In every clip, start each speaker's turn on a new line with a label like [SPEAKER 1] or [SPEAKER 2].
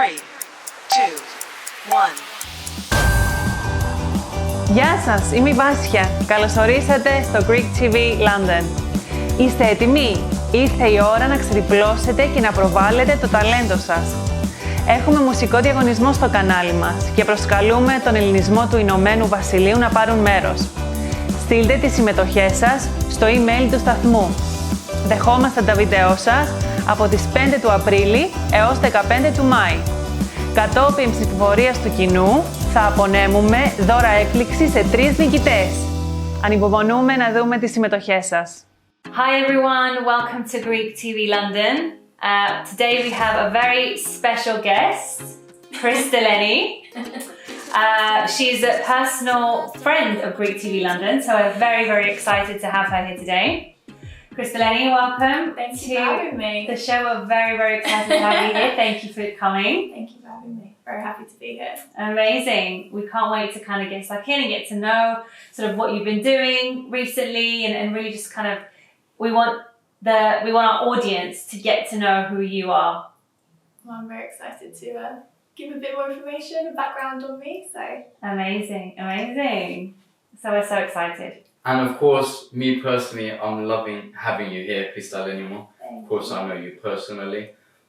[SPEAKER 1] 3, 2, 1.
[SPEAKER 2] Γεια σας, είμαι η Βάσια. Καλωσορίσατε στο Greek TV London. Είστε έτοιμοι? Ήρθε η ώρα να ξεδιπλώσετε και να προβάλλετε το ταλέντο σας. Έχουμε μουσικό διαγωνισμό στο κανάλι μας και προσκαλούμε τον ελληνισμό του Ηνωμένου Βασιλείου να πάρουν μέρος. Στείλτε τις συμμετοχές σας στο email του σταθμού. Δεχόμαστε τα βίντεό σας από τις 5 του Απρίλη έως 15 του Μάη. Κατόπιν ψηφοφορίας του κοινού θα απονέμουμε δώρα έκπληξη σε 3 νικητές. Ανυπομονούμε να δούμε τις συμμετοχές σας.
[SPEAKER 3] Hi everyone, welcome to Greek TV London. Today we have a very special guest, Crystalene. She's a personal friend of Greek TV London, so we're very, very excited to have her here today. Crystalene, welcome.
[SPEAKER 4] Thank you for having me.
[SPEAKER 3] The show, we're very, very excited to have you here. Thank you for coming.
[SPEAKER 4] Thank you for having me. Very happy to be here.
[SPEAKER 3] Amazing. We can't wait to kind of get stuck in and get to know sort of what you've been doing recently and really just kind of, we want our audience to get to know who you are.
[SPEAKER 4] Well, I'm very excited to give a bit more information and background on me. So
[SPEAKER 3] Amazing, amazing. So we're so excited.
[SPEAKER 5] And of course, me personally, I'm loving having you here, Crystalene. Of course, I know you personally.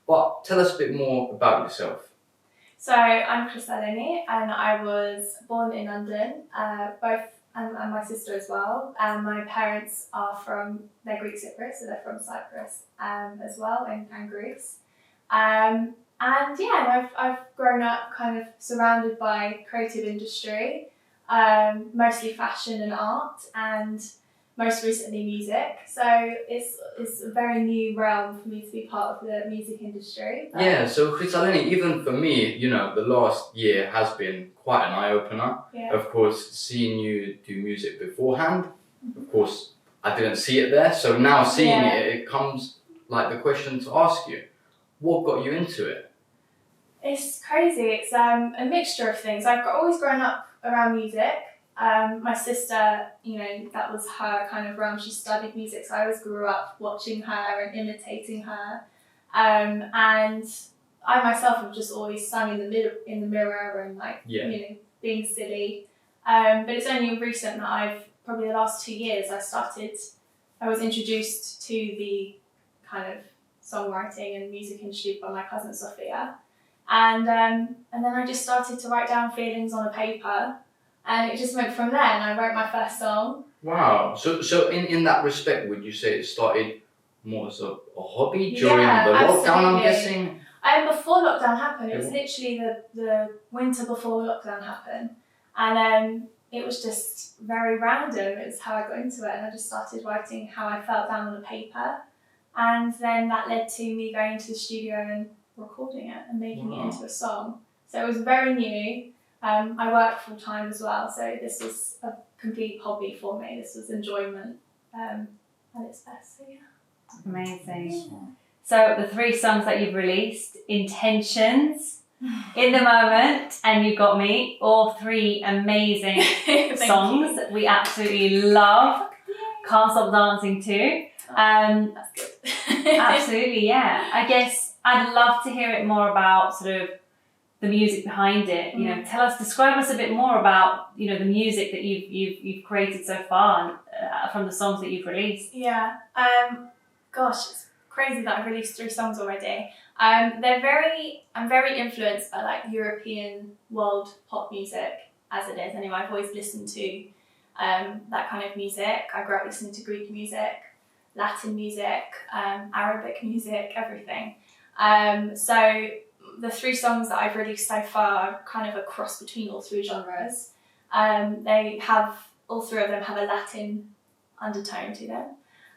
[SPEAKER 5] But tell us a bit more about yourself.
[SPEAKER 4] So I'm Crystalene and I was born in London, and my sister as well. And my parents are they're Greek Cypriots, so they're from Cyprus as well and Greece. And yeah, I've grown up kind of surrounded by creative industry, mostly fashion and art, and most recently music. So it's a very new realm for me to be part of the music industry.
[SPEAKER 5] Yeah, so Crystalene, even for me, you know, the last year has been quite an eye-opener.
[SPEAKER 4] Yeah.
[SPEAKER 5] Of course, seeing you do music beforehand, of course, I didn't see it there. So now seeing it comes like the question to ask you, what got you into it?
[SPEAKER 4] It's crazy. It's a mixture of things. I've always grown up around music. My sister, you know, that was her kind of realm. She studied music, so I always grew up watching her and imitating her. And I myself have just always sung in the mirror and like, you know, being silly. But it's only recent that probably the last 2 years, I was introduced to the kind of songwriting and music industry by my cousin Sophia. And then I just started to write down feelings on a paper. And it just went from there, and I wrote my first song.
[SPEAKER 5] Wow. So in that respect, would you say it started more as a hobby during the lockdown, I'm guessing?
[SPEAKER 4] Before lockdown happened, it was literally the winter before lockdown happened. And it was just very random. It was how I got into it, and I just started writing how I felt down on the paper. And then that led to me going into the studio and recording it and making it into a song. So it was very new. I work full time as well, so this was a complete hobby for me. This was enjoyment at its best. So yeah.
[SPEAKER 3] Amazing. So the 3 songs that you've released, Intentions, In the Moment, and You Got Me, all 3 amazing songs that we absolutely love. Can't Stop Dancing too.
[SPEAKER 4] That's good.
[SPEAKER 3] Absolutely, yeah. I guess I'd love to hear it more about sort of the music behind it. You know, describe us a bit more about, you know, the music that you've created so far from the songs that you've released.
[SPEAKER 4] Yeah. Gosh, it's crazy that I've released 3 songs already. I'm very influenced by like European world pop music as it is. Anyway, I've always listened to that kind of music. I grew up listening to Greek music, Latin music, Arabic music, everything. So the 3 songs that I've released so far are kind of a cross between all 3 genres. All 3 of them have a Latin undertone to them.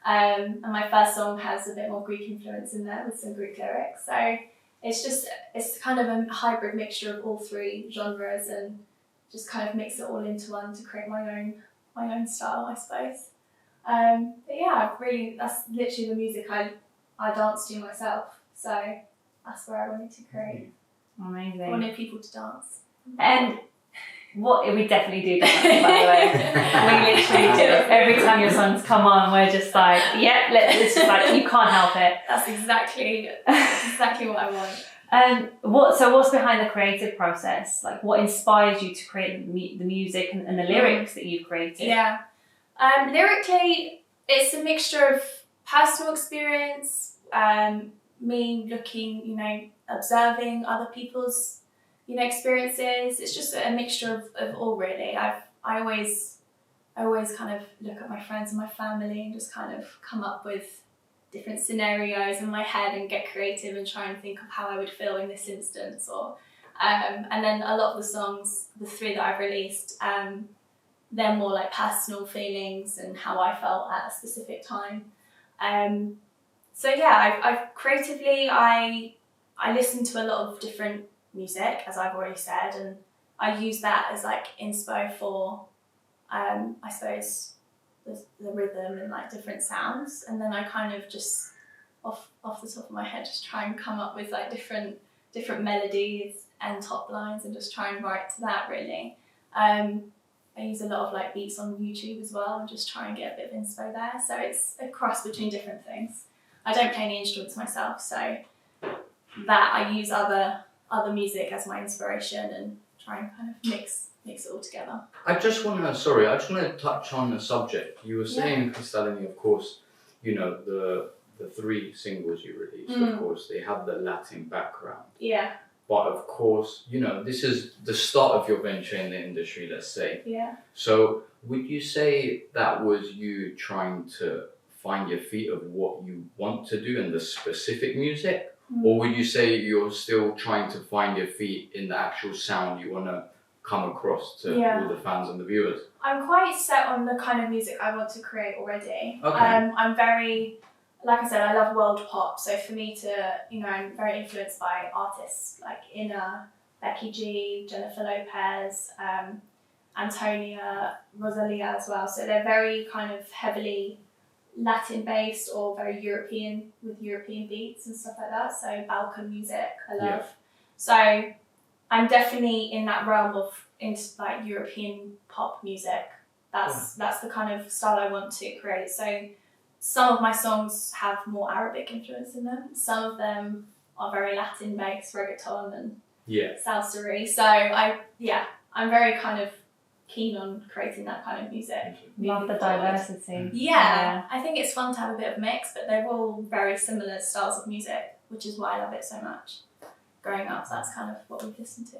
[SPEAKER 4] And my first song has a bit more Greek influence in there with some Greek lyrics. So it's kind of a hybrid mixture of all 3 genres and just kind of mix it all into one to create my own style, I suppose. But yeah, that's literally the music I dance to myself. So that's where I wanted to create.
[SPEAKER 3] Amazing.
[SPEAKER 4] I wanted people to dance.
[SPEAKER 3] And we definitely do dance, by the way. We literally do. Every time your songs come on, we're just like, it's just like, you can't help it.
[SPEAKER 4] That's exactly what I want.
[SPEAKER 3] What's behind the creative process? Like, what inspires you to create the music and the lyrics that you've created?
[SPEAKER 4] Yeah. Lyrically, it's a mixture of personal experience, me looking, observing other people's, experiences. It's just a mixture of all, really. I always kind of look at my friends and my family and just kind of come up with different scenarios in my head and get creative and try and think of how I would feel in this instance. Or and then a lot of the songs, the 3 that I've released, they're more like personal feelings and how I felt at a specific time. So yeah, I've creatively, I listen to a lot of different music, as I've already said, and I use that as like inspo for, I suppose, the rhythm and like different sounds, and then I kind of just off the top of my head just try and come up with like different melodies and top lines and just try and write to that, really. I use a lot of like beats on YouTube as well and just try and get a bit of inspo there. So it's a cross between different things. I don't play any instruments myself, so that I use other music as my inspiration and try and kind of mix it all together.
[SPEAKER 5] I just want to touch on the subject. You were saying, Crystalene, of course, the 3 singles you released, of course, they have the Latin background.
[SPEAKER 4] Yeah.
[SPEAKER 5] But of course, this is the start of your venture in the industry, let's say.
[SPEAKER 4] Yeah.
[SPEAKER 5] So would you say that was you trying to find your feet of what you want to do in the specific music? Or would you say you're still trying to find your feet in the actual sound you want to come across to all the fans and the viewers?
[SPEAKER 4] I'm quite set on the kind of music I want to create already.
[SPEAKER 5] Okay.
[SPEAKER 4] I'm very, like I said, I love world pop. So for me to, I'm very influenced by artists like Inna, Becky G, Jennifer Lopez, Antonia, Rosalia as well. So they're very kind of heavily Latin based or very European, with European beats and stuff like that. So Balkan music, I love.
[SPEAKER 5] Yeah.
[SPEAKER 4] So I'm definitely in that realm of into like European pop music. That's the kind of style I want to create. So some of my songs have more Arabic influence in them. Some of them are very Latin based, reggaeton and salsa-y. So I'm very kind of keen on creating that kind of music.
[SPEAKER 3] Love the diversity.
[SPEAKER 4] Yeah, I think it's fun to have a bit of mix, but they're all very similar styles of music, which is why I love it so much. Growing up, that's kind of what we've listened to.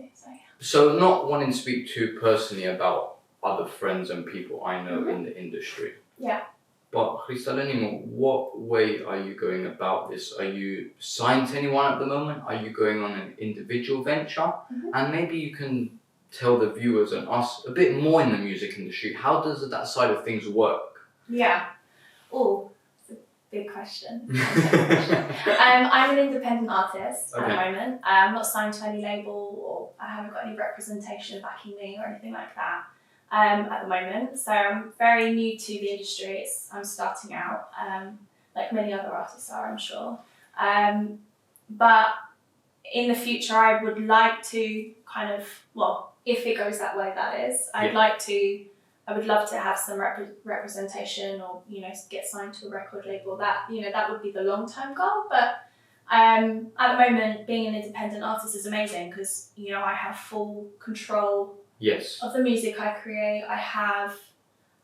[SPEAKER 5] So not wanting to speak too personally about other friends and people I know in the industry.
[SPEAKER 4] Yeah.
[SPEAKER 5] But Crystalene, what way are you going about this? Are you signed to anyone at the moment? Are you going on an individual venture? And maybe you can tell the viewers and us a bit more in the music industry. How does that side of things work?
[SPEAKER 4] Yeah. Oh, it's a big question. I'm an independent artist at the moment. I'm not signed to any label, or I haven't got any representation backing me or anything like that at the moment. So I'm very new to the industry. I'm starting out, like many other artists are, I'm sure. But in the future, I would like to kind of, if it goes that way, that is, I would love to have some representation or, get signed to a record label. That would be the long-term goal. But at the moment, being an independent artist is amazing because, I have full control of the music I create. I have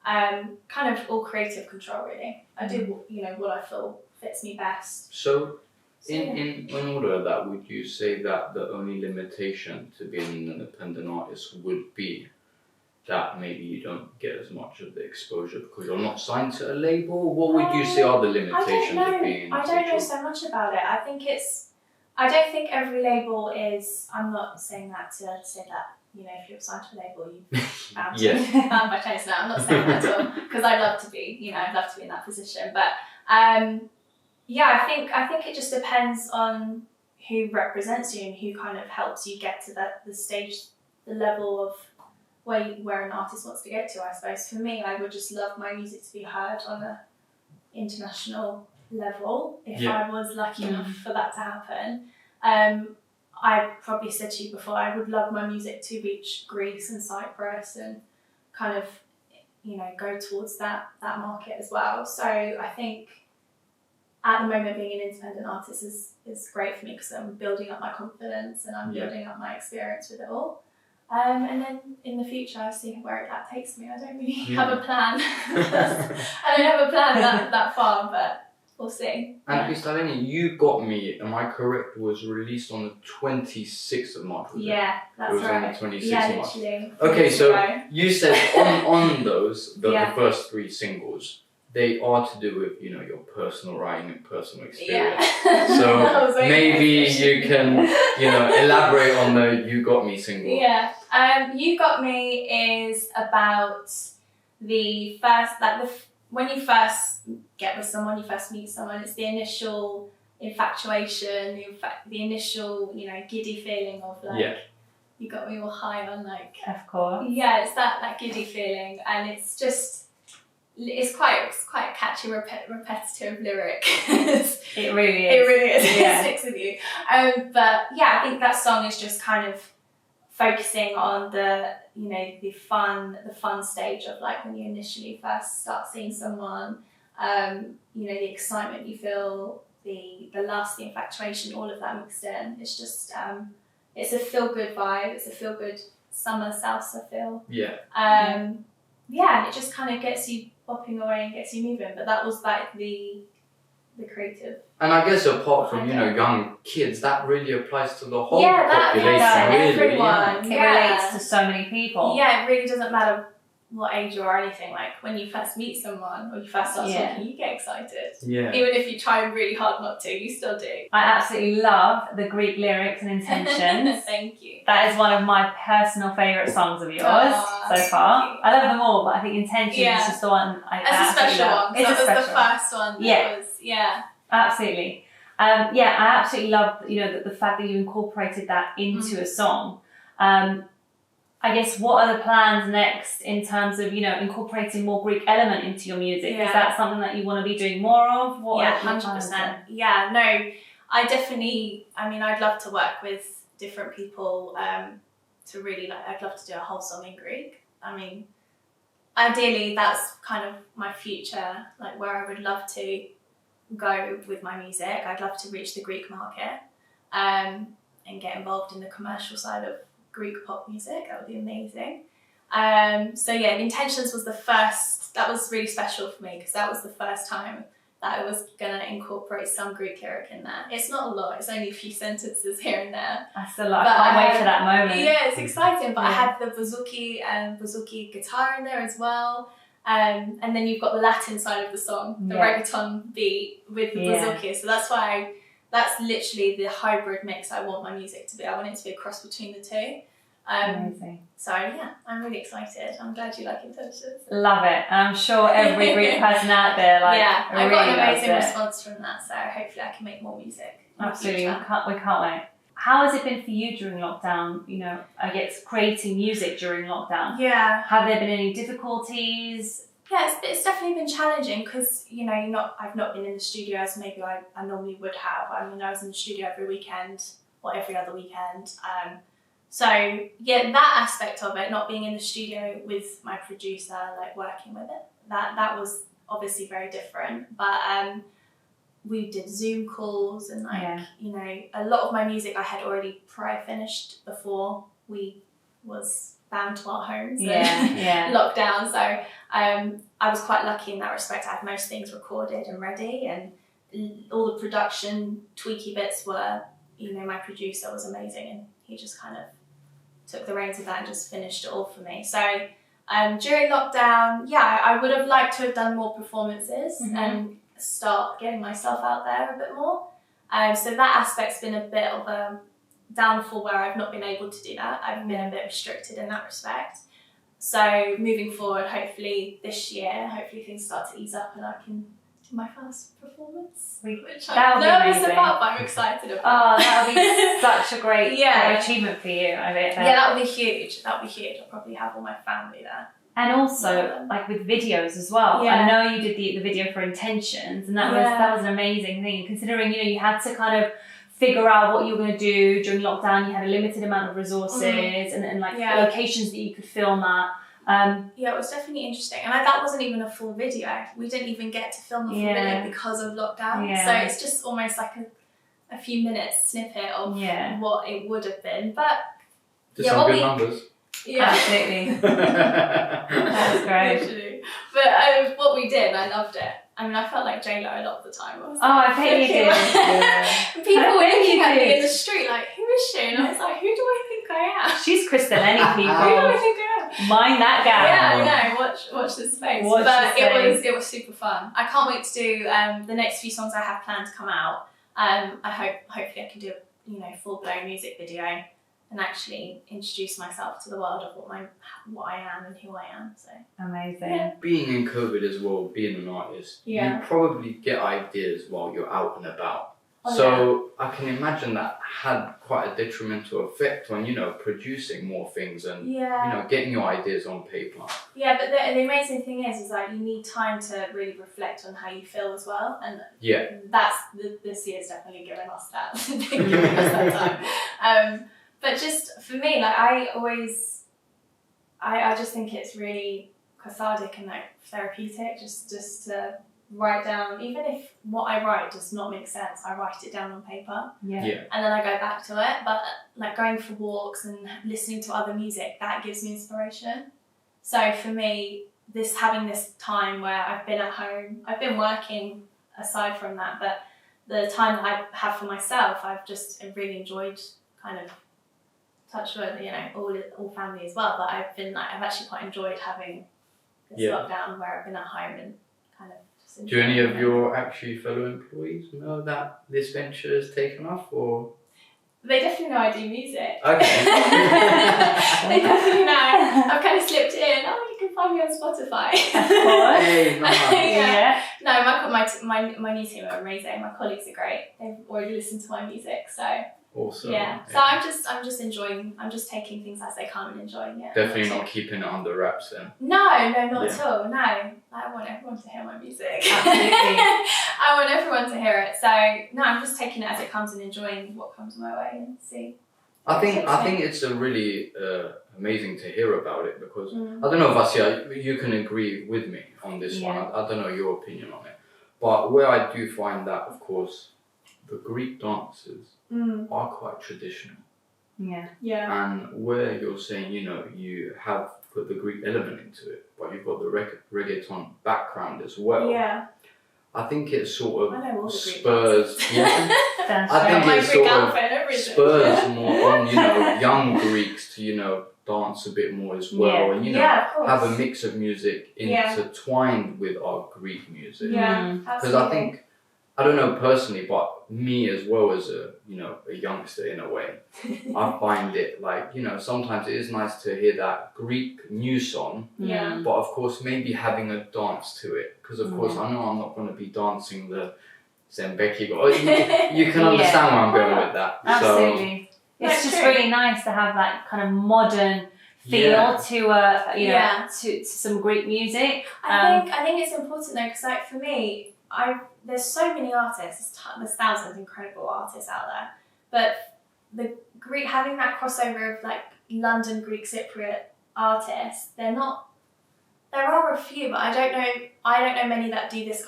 [SPEAKER 4] kind of all creative control, really. I do, what I feel fits me best.
[SPEAKER 5] So in order of that, would you say that the only limitation to being an independent artist would be that maybe you don't get as much of the exposure because you're not signed to a label? What would you say are the limitations of being an individual?
[SPEAKER 4] I don't know so much about it. I don't think every label is, I'm not saying that to say that, if you're signed to a label, you're bound to have my chance now. I'm not saying that at all because I'd love to be, I'd love to be in that position. But I think it just depends on who represents you and who kind of helps you get to the stage, the level of where an artist wants to get to, I suppose. For me, I would just love my music to be heard on an international level if I was lucky enough for that to happen. I probably said to you before, I would love my music to reach Greece and Cyprus and kind of, go towards that market as well. So I think at the moment, being an independent artist is great for me because I'm building up my confidence and I'm building up my experience with it all. And then in the future, I'll see where that takes me. I don't really have a plan. I don't have a plan that far, but we'll see.
[SPEAKER 5] And Crystalene, You Got Me, am I correct, was released on the 26th of March, was it?
[SPEAKER 4] Yeah, that's
[SPEAKER 5] It was
[SPEAKER 4] right.
[SPEAKER 5] on the 26th
[SPEAKER 4] Yeah,
[SPEAKER 5] of March.
[SPEAKER 4] literally.
[SPEAKER 5] Okay, so you said on those, the first 3 singles, they are to do with, your personal writing and personal experience.
[SPEAKER 4] Yeah.
[SPEAKER 5] So maybe you can, elaborate on the You Got Me single.
[SPEAKER 4] Yeah. You Got Me is about the first, when you first get with someone, you first meet someone, it's the initial infatuation, the initial, giddy feeling of you got me all high on
[SPEAKER 3] Of course.
[SPEAKER 4] Yeah, it's that giddy feeling, and it's just, it's quite a catchy, repetitive lyric.
[SPEAKER 3] It really is.
[SPEAKER 4] It really is.
[SPEAKER 3] Yeah.
[SPEAKER 4] It sticks with you. But yeah, I think that song is just kind of focusing on the fun stage of when you initially first start seeing someone, the excitement you feel, the lust, the infatuation, all of that mixed in. It's just it's a feel good vibe. It's a feel good summer salsa feel.
[SPEAKER 5] Yeah.
[SPEAKER 4] And it just kind of gets you bopping away and gets you moving. But that was the creative.
[SPEAKER 5] And I guess apart from, young kids, that really applies to the whole
[SPEAKER 4] that
[SPEAKER 5] population,
[SPEAKER 4] applies to
[SPEAKER 5] really.
[SPEAKER 4] everyone.
[SPEAKER 3] It relates to so many people.
[SPEAKER 4] Yeah, it really doesn't matter what age you are or anything. When you first meet someone or you first start talking, you get excited.
[SPEAKER 5] Yeah.
[SPEAKER 4] Even if you try really hard not to, you still do.
[SPEAKER 3] I absolutely love the Greek lyrics and intentions.
[SPEAKER 4] Thank you.
[SPEAKER 3] That is one of my personal favourite songs of yours so far. I love them all, but I think Intentions is just the one I
[SPEAKER 4] It's a special one.
[SPEAKER 3] It's
[SPEAKER 4] that
[SPEAKER 3] a special
[SPEAKER 4] was the first one. That was,
[SPEAKER 3] absolutely. I absolutely love the fact that you incorporated that into a song. I guess what are the plans next in terms of incorporating more Greek element into your music? Is that something that you want to be doing more of?
[SPEAKER 4] 100%. Yeah, no, I definitely. I mean, I'd love to work with different people to really I'd love to do a whole song in Greek. I mean, ideally, that's kind of my future, where I would love to go with my music. I'd love to reach the Greek market and get involved in the commercial side of Greek pop music. That would be amazing. Intentions was the first. That was really special for me because that was the first time that I was gonna incorporate some Greek lyric in there. It's not a lot. It's only a few sentences here and there.
[SPEAKER 3] That's a lot. I can't wait for that moment.
[SPEAKER 4] Yeah, it's exciting. But I had the bouzouki guitar in there as well. And then you've got the Latin side of the song, the reggaeton beat with the bouzouki. So that's literally the hybrid mix I want my music to be. I want it to be a cross between the two.
[SPEAKER 3] Amazing.
[SPEAKER 4] So I'm really excited. I'm glad you like Intentions.
[SPEAKER 3] Love it. And I'm sure every Greek person out there
[SPEAKER 4] I
[SPEAKER 3] really
[SPEAKER 4] got an amazing
[SPEAKER 3] loves it.
[SPEAKER 4] response from that. So hopefully I can make more music.
[SPEAKER 3] Absolutely, we can't wait. How has it been for you during lockdown? I guess creating music during lockdown.
[SPEAKER 4] Yeah.
[SPEAKER 3] Have there been any difficulties?
[SPEAKER 4] Yeah, it's definitely been challenging because I've not been in the studio as maybe I normally would have. I mean, I was in the studio every weekend or every other weekend. That aspect of it, not being in the studio with my producer, working with it, that was obviously very different. But we did Zoom calls and a lot of my music I had already finished before we was bound to our homes and lockdown. So I was quite lucky in that respect. I had most things recorded and ready, and all the production tweaky bits were, my producer was amazing, and he just kind of took the reins of that and just finished it all for me. So during lockdown, I would have liked to have done more performances and start getting myself out there a bit more. So that aspect's been a bit of a downfall where I've not been able to do that. I've been a bit restricted in that respect. So moving forward, hopefully this year, things start to ease up and I can do my first performance, which I'm nervous about, but I'm excited about.
[SPEAKER 3] Oh, that would be such a great achievement for you, I bet.
[SPEAKER 4] Yeah, that would be huge. I'll probably have all my family there.
[SPEAKER 3] And also, with videos as well. I know you did the video for Intentions, and that was an amazing thing. Considering you had to kind of figure out what you were going to do during lockdown, you had a limited amount of resources and locations that you could film at.
[SPEAKER 4] Yeah, it was definitely interesting. And that wasn't even a full video. We didn't even get to film a full video because of lockdown.
[SPEAKER 3] Yeah.
[SPEAKER 4] So it's just almost like a few minutes snippet of what it would have been. But
[SPEAKER 5] Just some good numbers.
[SPEAKER 4] Yeah.
[SPEAKER 3] Absolutely. That's great.
[SPEAKER 4] Literally. But what we did, I loved it. I mean, I felt like J-Lo a lot of the time.
[SPEAKER 3] I bet you did.
[SPEAKER 4] People were looking at me in the street like, who is she? And I was like, who do I think I am?
[SPEAKER 3] She's Crystalene,
[SPEAKER 4] Who do I
[SPEAKER 3] people.
[SPEAKER 4] think I am?
[SPEAKER 3] Mind that gap.
[SPEAKER 4] Yeah, I know. Watch this space.
[SPEAKER 3] Watch
[SPEAKER 4] But
[SPEAKER 3] this space.
[SPEAKER 4] it was super fun. I can't wait to do the next few songs I have planned to come out. Hopefully I can do a full-blown music video and actually introduce myself to the world of what I am and who I am. So
[SPEAKER 3] Amazing.
[SPEAKER 4] Yeah.
[SPEAKER 5] Being in COVID as well, being an artist, you probably get ideas while you're out and about. I can imagine that had quite a detrimental effect on, producing more things and, getting your ideas on paper.
[SPEAKER 4] Yeah, but the amazing thing is like you need time to really reflect on how you feel as well. And that's, this year's definitely given us that, time. But just for me, like I just think it's really cathartic and like therapeutic just to write down, even if what I write does not make sense, I write it down on paper.
[SPEAKER 3] Yeah.
[SPEAKER 4] And then I go back to it. But like going for walks and listening to other music, that gives me inspiration. So for me, having this time where I've been at home, I've been working aside from that, but the time that I have for myself, I've really enjoyed kind of touch wood, all family as well. But I've actually quite enjoyed having this lockdown where I've been at home and kind of just.
[SPEAKER 5] Do any of your actually fellow employees know that this venture has taken off, or?
[SPEAKER 4] They definitely know I do music.
[SPEAKER 5] Okay.
[SPEAKER 4] They definitely know. I've kind of slipped in. Oh, you can find me on Spotify.
[SPEAKER 5] Hey, nice.
[SPEAKER 4] No, my new team are amazing. My colleagues are great. They've already listened to my music, so.
[SPEAKER 5] Awesome.
[SPEAKER 4] Yeah. So I'm just enjoying. I'm just taking things as they come and enjoying it.
[SPEAKER 5] Definitely not keeping it under wraps then.
[SPEAKER 4] No, not at all. No, I want everyone to hear my music.
[SPEAKER 3] Absolutely.
[SPEAKER 4] I want everyone to hear it. So no, I'm just taking it as it comes and enjoying what comes my way and see.
[SPEAKER 5] I think it's a really amazing to hear about it because I don't know, Vasia, you can agree with me on this one. I don't know your opinion on it, but where I do find that, of course, the Greek dances are quite traditional.
[SPEAKER 3] Yeah.
[SPEAKER 5] And where you're saying, you have put the Greek element into it, but you've got the reggaeton background as well.
[SPEAKER 4] Yeah.
[SPEAKER 5] I think it sort
[SPEAKER 4] I know all
[SPEAKER 5] of
[SPEAKER 4] the Greek
[SPEAKER 5] spurs. I think
[SPEAKER 4] my
[SPEAKER 5] it
[SPEAKER 4] Greek
[SPEAKER 5] sort
[SPEAKER 4] outfit and
[SPEAKER 5] of
[SPEAKER 4] everything.
[SPEAKER 5] spurs more on young Greeks to dance a bit more as well, and have a mix of music intertwined with our Greek music.
[SPEAKER 4] Yeah,
[SPEAKER 5] because I think, I don't know personally, but me as well as a youngster in a way, I find it like, sometimes it is nice to hear that Greek new song, but of course maybe having a dance to it, because of course I know I'm not going to be dancing the Zembeki, you can understand where I'm going with that.
[SPEAKER 3] Absolutely. So, it's just really nice to have that kind of modern feel to some Greek music.
[SPEAKER 4] I think it's important though, because like for me, there's so many artists, there's thousands of incredible artists out there, but the Greek, having that crossover of like London Greek Cypriot artists, there are a few, but I don't know many that do this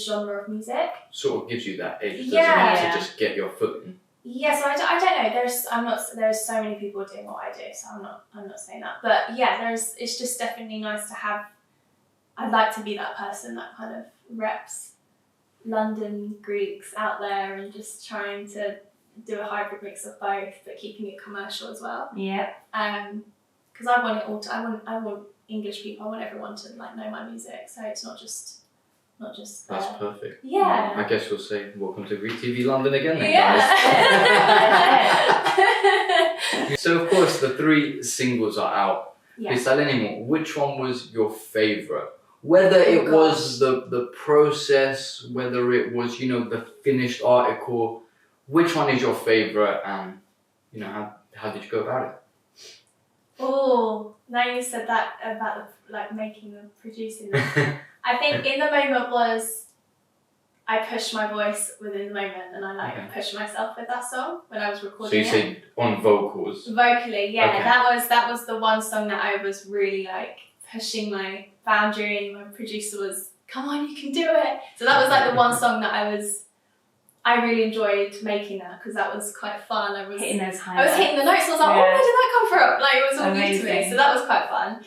[SPEAKER 4] genre of music.
[SPEAKER 5] Sort of gives you that edge, doesn't it, to just get your foot in.
[SPEAKER 4] Yeah, so I don't know. There's so many people doing what I do, so I'm not saying that. But yeah, it's just definitely nice to have. I'd like to be that person that kind of reps London Greeks out there and just trying to do a hybrid mix of both, but keeping it commercial as well.
[SPEAKER 3] Yeah.
[SPEAKER 4] Because I want it all. I want English people. I want everyone to like know my music, so it's not just.
[SPEAKER 5] That's perfect.
[SPEAKER 4] Yeah.
[SPEAKER 5] I guess we'll say welcome to Greek TV London again then, guys. So of course the 3 singles are out. Crystalene, which one was your favourite? Whether it was the process, whether it was, the finished article, which one is your favourite, and how did you go about it?
[SPEAKER 4] Oh, now you said that about making and producing them. I think in the moment was I pushed my voice within the moment, and I like pushed myself with that song when I was recording.
[SPEAKER 5] So you said on vocals.
[SPEAKER 4] Vocally, yeah.
[SPEAKER 5] Okay.
[SPEAKER 4] That was the one song that I was really like pushing my boundary, and my producer was, "Come on, you can do it." So that was like the one song that I really enjoyed making that, because that was quite fun. I was
[SPEAKER 3] hitting those high
[SPEAKER 4] I was hitting the notes. I was like, "Oh, where did that come from?" Like, it was all new to me. So that was quite fun.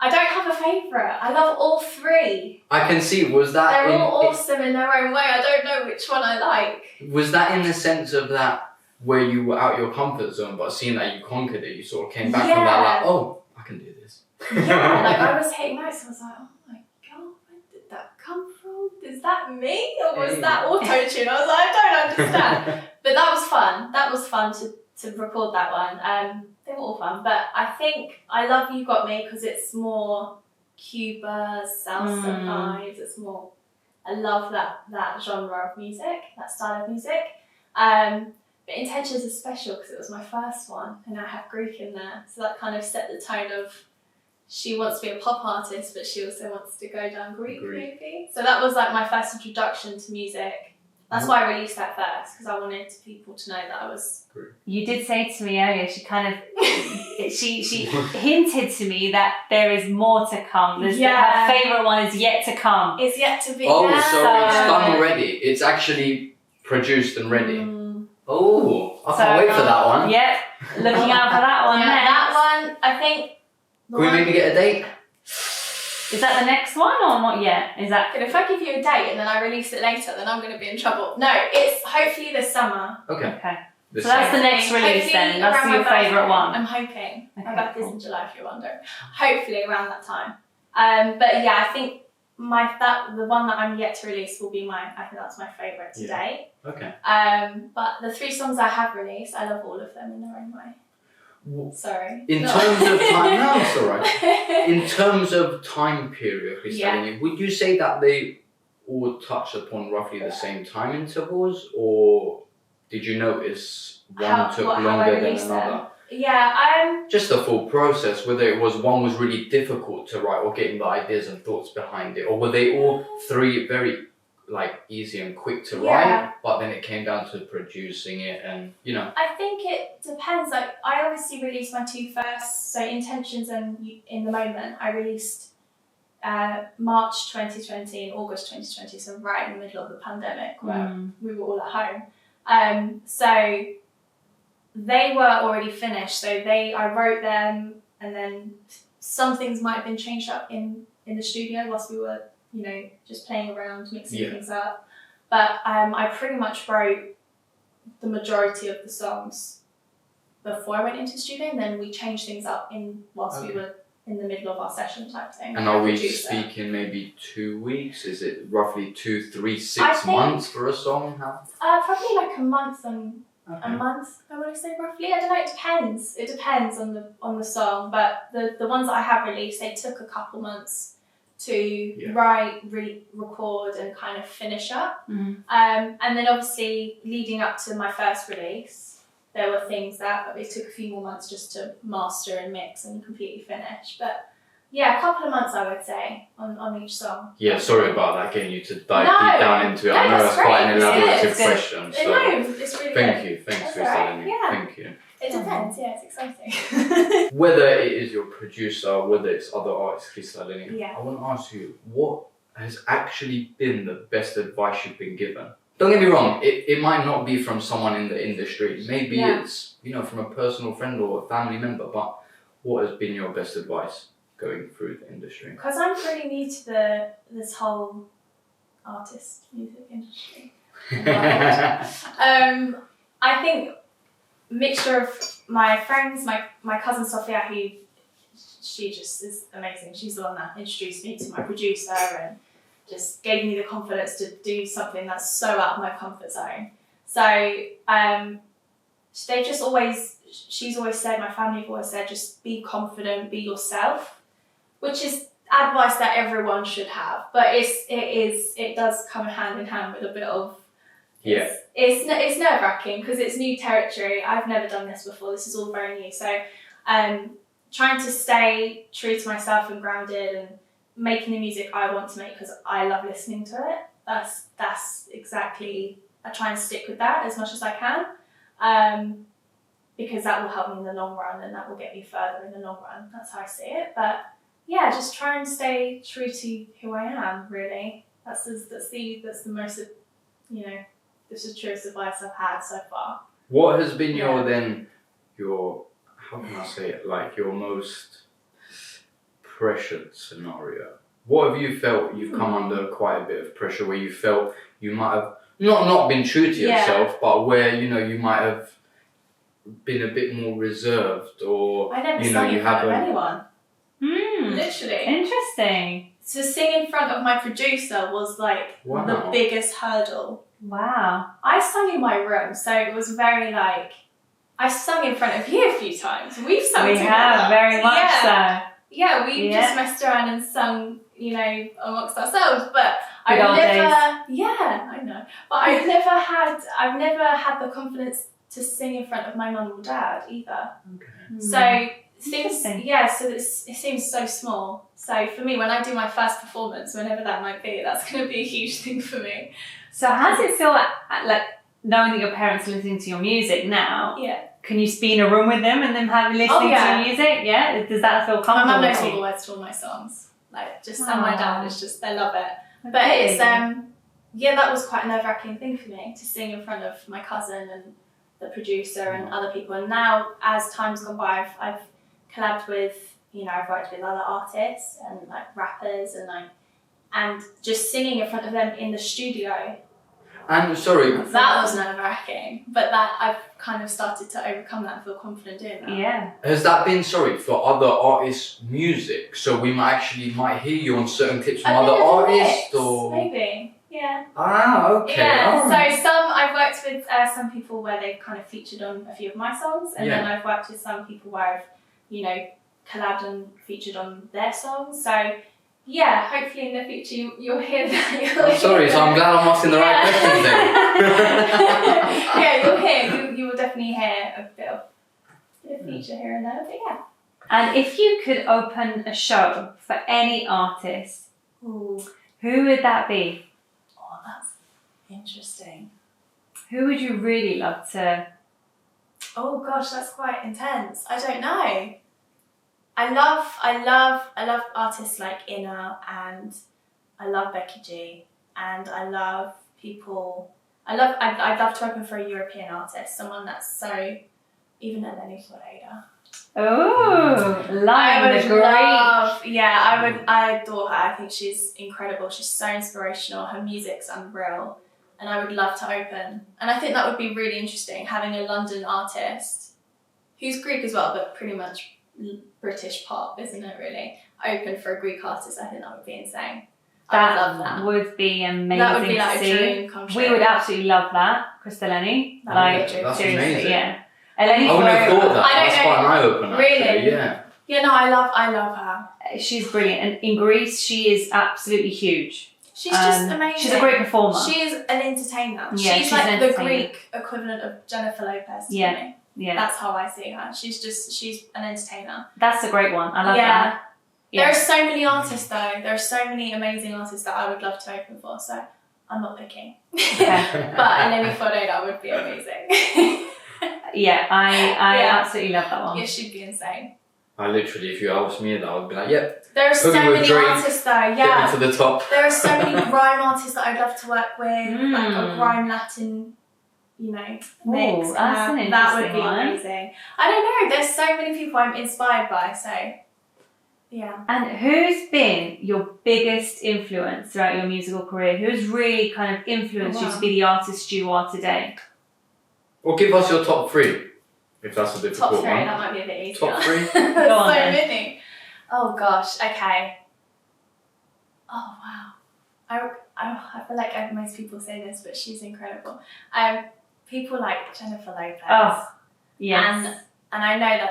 [SPEAKER 4] I don't have a favourite. I love all three.
[SPEAKER 5] I can see. Was that?
[SPEAKER 4] They're all awesome in their own way. I don't know which one I like.
[SPEAKER 5] Was that in the sense of that where you were out your comfort zone, but seeing that you conquered it, you sort of came back from that like, oh, I can do this.
[SPEAKER 4] Yeah, like I was hitting notes. I was like, oh my god, where did that come from? Is that me, or was that auto tune? I was like, I don't understand. But that was fun. That was fun to record that one. They were all fun, but I think I Love You Got Me because it's more Cuba, salsa vibes. It's more, I love that genre of music, that style of music. But Intentions is special because it was my first one, and I have Greek in there, so that kind of set the tone of, she wants to be a pop artist, but she also wants to go down Greek maybe. So that was like my first introduction to music. That's why I released that first, because I wanted people to know that I was.
[SPEAKER 3] You did say to me earlier, she kind of, she hinted to me that there is more to come. Her favourite one is yet to come.
[SPEAKER 4] It's yet to be.
[SPEAKER 5] Oh, so it's done already. It's actually produced and ready. Oh, I can't wait for that one.
[SPEAKER 3] Yep, looking out for that one.
[SPEAKER 4] That one, I think.
[SPEAKER 5] Can we maybe get a date?
[SPEAKER 3] Is that the next one or not yet? Is that?
[SPEAKER 4] If I give you a date and then I release it later, then I'm going to be in trouble. No, it's hopefully this summer.
[SPEAKER 5] Okay.
[SPEAKER 3] So that's the next release then. That's your favourite one.
[SPEAKER 4] I'm hoping. My birthday's in July, if you're wondering. Hopefully around that time. But yeah, I think the one that I'm yet to release will be I think that's my favourite to date.
[SPEAKER 5] Okay.
[SPEAKER 4] But the 3 songs I have released, I love all of them in their own way. Sorry.
[SPEAKER 5] In terms of time, no, it's alright. In terms of time period, Crystalene, would you say that they all touch upon roughly the same time intervals, or did you notice one took longer than another?
[SPEAKER 4] Yeah,
[SPEAKER 5] just the full process, whether it was one was really difficult to write or getting the ideas and thoughts behind it, or were they all 3 very like easy and quick to write, but then it came down to producing it and
[SPEAKER 4] I think it depends. Like, I obviously released my 2 first, so Intentions and In the Moment I released March 2020 and August 2020, so right in the middle of the pandemic where we were all at home. So they were already finished, so I wrote them, and then some things might have been changed up in the studio whilst we were just playing around, mixing things up. But I pretty much wrote the majority of the songs before I went into the studio, and then we changed things up whilst we were in the middle of our session type thing.
[SPEAKER 5] And are we speaking maybe 2 weeks? Is it roughly 2, 3, 6 months for a song?
[SPEAKER 4] Probably like a month and a month, I want to say roughly. I don't know, it depends. It depends on the song, but the ones that I have released, they took a couple months to write, record and kind of finish up. And then obviously leading up to my first release, there were things that it took a few more months just to master and mix and completely finish. But yeah, a couple of months I would say on each song.
[SPEAKER 5] Yeah, sorry about that, getting you to dive deep down into it. I know that's quite an elaborative question. So
[SPEAKER 4] it's really
[SPEAKER 5] thank you. Thanks for telling me. Thank you.
[SPEAKER 4] It depends, it's exciting.
[SPEAKER 5] Whether it is your producer, whether it's other artists, Crystalene, I want to ask you, what has actually been the best advice you've been given? Don't get me wrong, it might not be from someone in the industry. Maybe it's, from a personal friend or a family member, but what has been your best advice going through the industry?
[SPEAKER 4] Because I'm pretty new to this whole music industry. I think mixture of my friends, my cousin Sophia, who she just is amazing. She's the one that introduced me to my producer and just gave me the confidence to do something that's so out of my comfort zone. So she's always said, my family have always said, just be confident, be yourself, which is advice that everyone should have. But it does come hand in hand with a bit of It's nerve-wracking because it's new territory. I've never done this before. This is all very new. So trying to stay true to myself and grounded and making the music I want to make because I love listening to it. that's exactly, I try and stick with that as much as I can, because that will help me in the long run and that will get me further in the long run. That's how I see it. But yeah, just try and stay true to who I am, really. That's the most, you know, this is the truest advice I've had so far.
[SPEAKER 5] What has been your how can I say it, like your most pressured scenario? What have you felt you've come under quite a bit of pressure, where you felt you might have not been true to yourself, but where, you know, you might have been a bit more reserved, or
[SPEAKER 4] I never
[SPEAKER 5] you know,
[SPEAKER 4] sung
[SPEAKER 5] you
[SPEAKER 4] in front of
[SPEAKER 5] haven't.
[SPEAKER 4] anyone. Literally.
[SPEAKER 3] Interesting.
[SPEAKER 4] To sing in front of my producer was like the biggest hurdle.
[SPEAKER 3] Wow.
[SPEAKER 4] I sung in my room, so it was very like, I sung in front of you a few times. We've sung
[SPEAKER 3] We
[SPEAKER 4] together.
[SPEAKER 3] have, very much so.
[SPEAKER 4] Yeah, we just messed around and sung, you know, amongst ourselves. But
[SPEAKER 3] Good
[SPEAKER 4] I've
[SPEAKER 3] old
[SPEAKER 4] never,
[SPEAKER 3] days.
[SPEAKER 4] yeah, I know. But I've never had the confidence to sing in front of my mum or dad either.
[SPEAKER 5] Okay.
[SPEAKER 4] So things,
[SPEAKER 3] Interesting.
[SPEAKER 4] so it seems so small. So for me, when I do my first performance, whenever that might be, that's going to be a huge thing for me.
[SPEAKER 3] So how does it feel like knowing that your parents are listening to your music now?
[SPEAKER 4] Yeah.
[SPEAKER 3] Can you be in a room with them and them listening to your music? Yeah? Does that feel
[SPEAKER 4] My
[SPEAKER 3] comfortable?
[SPEAKER 4] mum knows
[SPEAKER 3] with
[SPEAKER 4] all
[SPEAKER 3] you?
[SPEAKER 4] the words to all my songs. Like, just, and my dad is just, they love it. But
[SPEAKER 3] Okay.
[SPEAKER 4] it's, that was quite a nerve-wracking thing for me, to sing in front of my cousin and the producer and other people. And now, as time's gone by, I've collabed with, you know, I've worked with other artists and like rappers and just singing in front of them in the studio.
[SPEAKER 5] And sorry,
[SPEAKER 4] That was nerve-wracking, but that I've kind of started to overcome that and feel confident doing that.
[SPEAKER 3] Yeah.
[SPEAKER 5] has that been for other artists' music? So we might hear you on certain clips from other artists, or
[SPEAKER 4] maybe, yeah.
[SPEAKER 5] okay.
[SPEAKER 4] Yeah,
[SPEAKER 5] alright.
[SPEAKER 4] so I've worked with some people where they've kind of featured on a few of my songs, and then I've worked with some people where I've, you know, collabed and featured on their songs. So yeah, hopefully in the future you'll hear that.
[SPEAKER 5] I'm sorry, so I'm glad I'm asking the right questions then.
[SPEAKER 4] Yeah, you will definitely hear a bit of feature here and there, but yeah.
[SPEAKER 3] And if you could open a show for any artist,
[SPEAKER 4] Ooh.
[SPEAKER 3] who would that be?
[SPEAKER 4] Oh, that's interesting.
[SPEAKER 3] Who would you really love to?
[SPEAKER 4] Oh gosh, that's quite intense. I don't know. I love artists like Inna, and I love Becky G, and I love people. I'd love to open for a European artist, someone that's so, even Eleni Florida.
[SPEAKER 3] Oh,
[SPEAKER 4] I
[SPEAKER 3] Lime
[SPEAKER 4] would
[SPEAKER 3] the Great.
[SPEAKER 4] I adore her. I think she's incredible. She's so inspirational. Her music's unreal, and I would love to open. And I think that would be really interesting, having a London artist who's Greek as well, but pretty much British pop, isn't it, really? Open for a Greek artist. I think that would be insane. I would love that.
[SPEAKER 3] Would be amazing.
[SPEAKER 4] That would be like
[SPEAKER 3] to
[SPEAKER 4] a
[SPEAKER 3] see.
[SPEAKER 4] dream come true.
[SPEAKER 3] We would absolutely love that, Crystalene.
[SPEAKER 4] That
[SPEAKER 3] Like,
[SPEAKER 4] would be a dream.
[SPEAKER 5] That's
[SPEAKER 3] seriously,
[SPEAKER 5] amazing.
[SPEAKER 3] yeah. Eleni
[SPEAKER 5] I wouldn't have
[SPEAKER 3] Florida.
[SPEAKER 5] thought that.
[SPEAKER 4] I don't
[SPEAKER 5] That's
[SPEAKER 4] know.
[SPEAKER 5] quite an eye-opener,
[SPEAKER 4] Really?
[SPEAKER 5] actually, yeah.
[SPEAKER 4] Yeah, no, I love her.
[SPEAKER 3] She's brilliant, and in Greece, she is absolutely huge.
[SPEAKER 4] She's just amazing.
[SPEAKER 3] She's a great performer.
[SPEAKER 4] She is an entertainer.
[SPEAKER 3] Yeah,
[SPEAKER 4] she's
[SPEAKER 3] she's
[SPEAKER 4] like
[SPEAKER 3] an
[SPEAKER 4] the
[SPEAKER 3] entertainer.
[SPEAKER 4] Greek equivalent of Jennifer Lopez to me.
[SPEAKER 3] Yeah,
[SPEAKER 4] That's how I see her. She's an entertainer.
[SPEAKER 3] that's a great one. I love that.
[SPEAKER 4] There are so many artists though. There are so many amazing artists that I would love to open for, so I'm not picking.
[SPEAKER 3] Okay.
[SPEAKER 4] But Eleni Florida would be amazing.
[SPEAKER 3] Yeah, I absolutely love that one.
[SPEAKER 4] Yeah, she'd be insane.
[SPEAKER 5] I literally, if you asked me that, I would be like, yep,
[SPEAKER 4] There are so
[SPEAKER 5] Put me with
[SPEAKER 4] many
[SPEAKER 5] Drake.
[SPEAKER 4] artists though,
[SPEAKER 5] get me to the top.
[SPEAKER 4] There are so many grime artists that I'd love to work with, like a
[SPEAKER 3] Mm.
[SPEAKER 4] grime Latin, you know, mix.
[SPEAKER 3] Ooh,
[SPEAKER 4] and
[SPEAKER 3] that's an
[SPEAKER 4] that would
[SPEAKER 3] interesting
[SPEAKER 4] be
[SPEAKER 3] one.
[SPEAKER 4] amazing. I don't know, there's so many people I'm inspired by, so yeah.
[SPEAKER 3] And who's been your biggest influence throughout your musical career? Who's really kind of influenced you to be the artist you are today?
[SPEAKER 5] Or give us your top three, if that's a difficult
[SPEAKER 4] Top three,
[SPEAKER 5] one.
[SPEAKER 4] that might be a bit easier.
[SPEAKER 5] Top three?
[SPEAKER 4] There's
[SPEAKER 3] Go on
[SPEAKER 4] so
[SPEAKER 3] then.
[SPEAKER 4] many. Oh gosh, okay. Oh wow. I feel like most people say this, but she's incredible. People like Jennifer Lopez.
[SPEAKER 3] Oh, yes.
[SPEAKER 4] And I know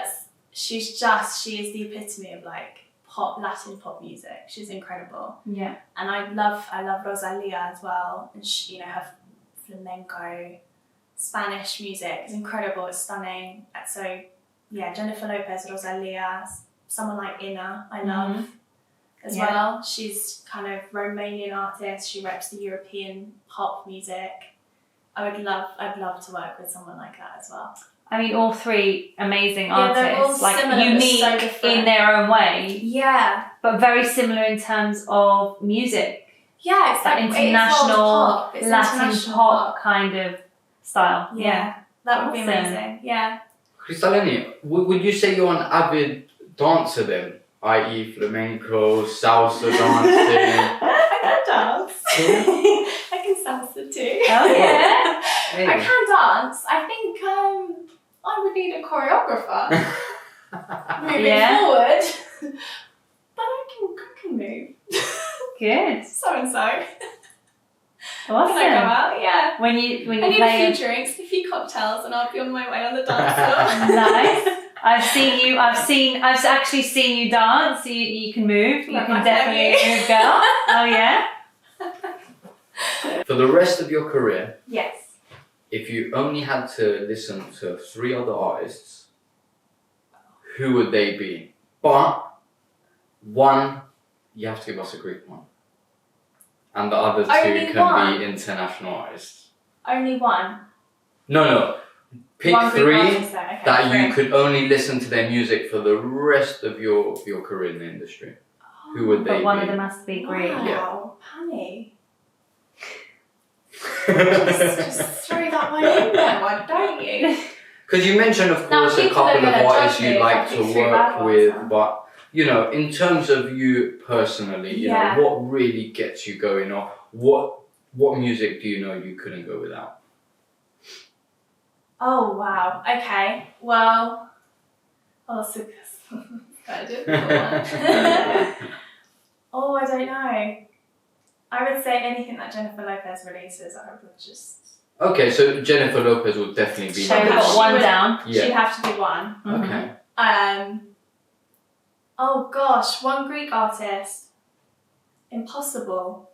[SPEAKER 4] she is the epitome of like Latin pop music. She's incredible.
[SPEAKER 3] Yeah.
[SPEAKER 4] And I love Rosalia as well. And she, you know, her flamenco, Spanish music is incredible. It's stunning. So yeah, Jennifer Lopez, Rosalia, someone like Inna, I love. as
[SPEAKER 3] Yeah.
[SPEAKER 4] well. She's kind of Romanian artist. She reps the European pop music. I'd love to work with someone like that as well.
[SPEAKER 3] I mean, all three amazing
[SPEAKER 4] Yeah, they're all
[SPEAKER 3] artists, like
[SPEAKER 4] similar, but
[SPEAKER 3] unique
[SPEAKER 4] so different.
[SPEAKER 3] in their own way,
[SPEAKER 4] Yeah.
[SPEAKER 3] but very similar in terms of music.
[SPEAKER 4] Yeah, it's
[SPEAKER 3] That
[SPEAKER 4] like
[SPEAKER 3] international
[SPEAKER 4] it's pop. It's
[SPEAKER 3] Latin
[SPEAKER 4] international
[SPEAKER 3] pop kind of style.
[SPEAKER 4] Yeah. That would be
[SPEAKER 3] Awesome.
[SPEAKER 4] amazing. Yeah.
[SPEAKER 5] Crystalene, would you say you're an avid dancer then? I.e. flamenco, salsa dancing?
[SPEAKER 4] I can dance. I can salsa too.
[SPEAKER 3] Oh yeah.
[SPEAKER 5] Hey.
[SPEAKER 4] I can dance. I think I would need a choreographer moving
[SPEAKER 3] Yeah.
[SPEAKER 4] forward. But I can move.
[SPEAKER 3] Good.
[SPEAKER 4] So and so. Can I go
[SPEAKER 3] Awesome.
[SPEAKER 4] out? Yeah.
[SPEAKER 3] When you
[SPEAKER 4] I need
[SPEAKER 3] play
[SPEAKER 4] a few drinks, a few cocktails, and I'll be on my way on the dance floor.
[SPEAKER 3] nice. I've actually seen you dance. You can move. You
[SPEAKER 4] Like
[SPEAKER 3] can
[SPEAKER 4] my
[SPEAKER 3] definitely
[SPEAKER 4] family.
[SPEAKER 3] move, girl. Oh yeah.
[SPEAKER 5] For the rest of your career,
[SPEAKER 4] Yes.
[SPEAKER 5] if you only had to listen to 3 other artists, who would they be? But one, you have to give us a Greek one. And the other 2
[SPEAKER 4] Only
[SPEAKER 5] can
[SPEAKER 4] one?
[SPEAKER 5] be international artists.
[SPEAKER 4] Only one.
[SPEAKER 5] No. Pick
[SPEAKER 4] One Greek
[SPEAKER 5] 3
[SPEAKER 4] artist though, okay,
[SPEAKER 5] that you
[SPEAKER 4] 3.
[SPEAKER 5] could only listen to their music for the rest of your career in the industry. Who would they
[SPEAKER 3] But one
[SPEAKER 5] be?
[SPEAKER 3] of them has to be Greek.
[SPEAKER 4] Wow, Panni. just throw that one in there, why don't you?
[SPEAKER 5] Because you mentioned, of
[SPEAKER 4] Now,
[SPEAKER 5] course, a
[SPEAKER 4] people are
[SPEAKER 5] couple of
[SPEAKER 4] gonna
[SPEAKER 5] artists
[SPEAKER 4] judge me
[SPEAKER 5] you'd
[SPEAKER 4] if I
[SPEAKER 5] like to
[SPEAKER 4] pick 3 bad
[SPEAKER 5] work
[SPEAKER 4] ones,
[SPEAKER 5] with,
[SPEAKER 4] huh?
[SPEAKER 5] but you know, in terms of you personally, you
[SPEAKER 4] Yeah.
[SPEAKER 5] know, what really gets you going, or what music do you know you couldn't go without?
[SPEAKER 4] Oh wow. Okay. Well. Oh, so quite a difficult one. Oh, I don't know. I would say anything that Jennifer Lopez releases, I would just.
[SPEAKER 5] Okay, so Jennifer Lopez would definitely be
[SPEAKER 3] So we've
[SPEAKER 5] number
[SPEAKER 3] got
[SPEAKER 4] She
[SPEAKER 3] one
[SPEAKER 4] would-
[SPEAKER 3] down.
[SPEAKER 5] Yeah.
[SPEAKER 4] She'd have to be one.
[SPEAKER 5] Okay.
[SPEAKER 4] Oh gosh, one Greek artist. Impossible.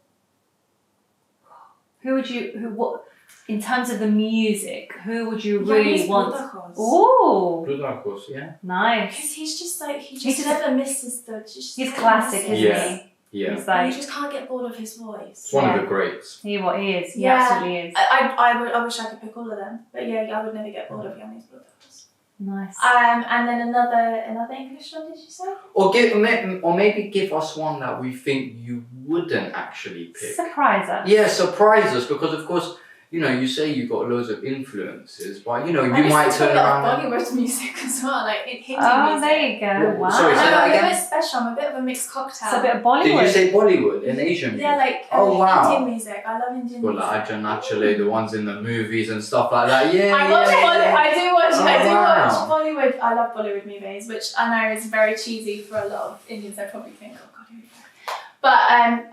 [SPEAKER 3] What in terms of the music? Who would you
[SPEAKER 4] Yanis
[SPEAKER 3] really want?
[SPEAKER 4] Blondakos.
[SPEAKER 3] Ooh,
[SPEAKER 5] Blondakos, yeah.
[SPEAKER 3] nice.
[SPEAKER 4] Because he's just like he
[SPEAKER 3] He's
[SPEAKER 4] just
[SPEAKER 3] just-
[SPEAKER 4] never misses the.
[SPEAKER 3] He's classic, isn't
[SPEAKER 5] Yeah.
[SPEAKER 3] he?
[SPEAKER 5] Yeah.
[SPEAKER 3] He's
[SPEAKER 4] And
[SPEAKER 3] like
[SPEAKER 4] you just can't get bored of his voice.
[SPEAKER 5] It's one
[SPEAKER 3] Yeah.
[SPEAKER 5] of the greats.
[SPEAKER 3] he is. He
[SPEAKER 4] Yeah.
[SPEAKER 3] absolutely is.
[SPEAKER 4] I wish I could pick all of them, but yeah, I would never get bored of Yanis Blondakos.
[SPEAKER 3] Nice.
[SPEAKER 4] And then another English one, did you say?
[SPEAKER 5] Or maybe give us one that we think you wouldn't actually pick.
[SPEAKER 3] Surprise us.
[SPEAKER 5] Yeah, surprise us, because of course, you know, you say you've got loads of influences, but you know, you might turn around and...
[SPEAKER 4] Bollywood music as well, like Hindi
[SPEAKER 3] Oh,
[SPEAKER 4] music.
[SPEAKER 3] there you go.
[SPEAKER 5] Yeah,
[SPEAKER 3] Wow.
[SPEAKER 5] sorry, say that
[SPEAKER 4] I'm a
[SPEAKER 5] again?
[SPEAKER 4] bit special. I'm a bit of a mixed cocktail.
[SPEAKER 3] It's a bit of Bollywood.
[SPEAKER 5] Did you say Bollywood in Asian music?
[SPEAKER 4] Yeah, like
[SPEAKER 5] Oh, wow.
[SPEAKER 4] Indian music. I love Indian
[SPEAKER 5] Well,
[SPEAKER 4] music.
[SPEAKER 5] like Ajahn Achale, the ones in the movies and stuff like that. Yeah,
[SPEAKER 4] I watch I do watch
[SPEAKER 5] wow.
[SPEAKER 4] Bollywood. I love Bollywood movies, which I know is very cheesy for a lot of Indians. They probably think, oh god, here we go. But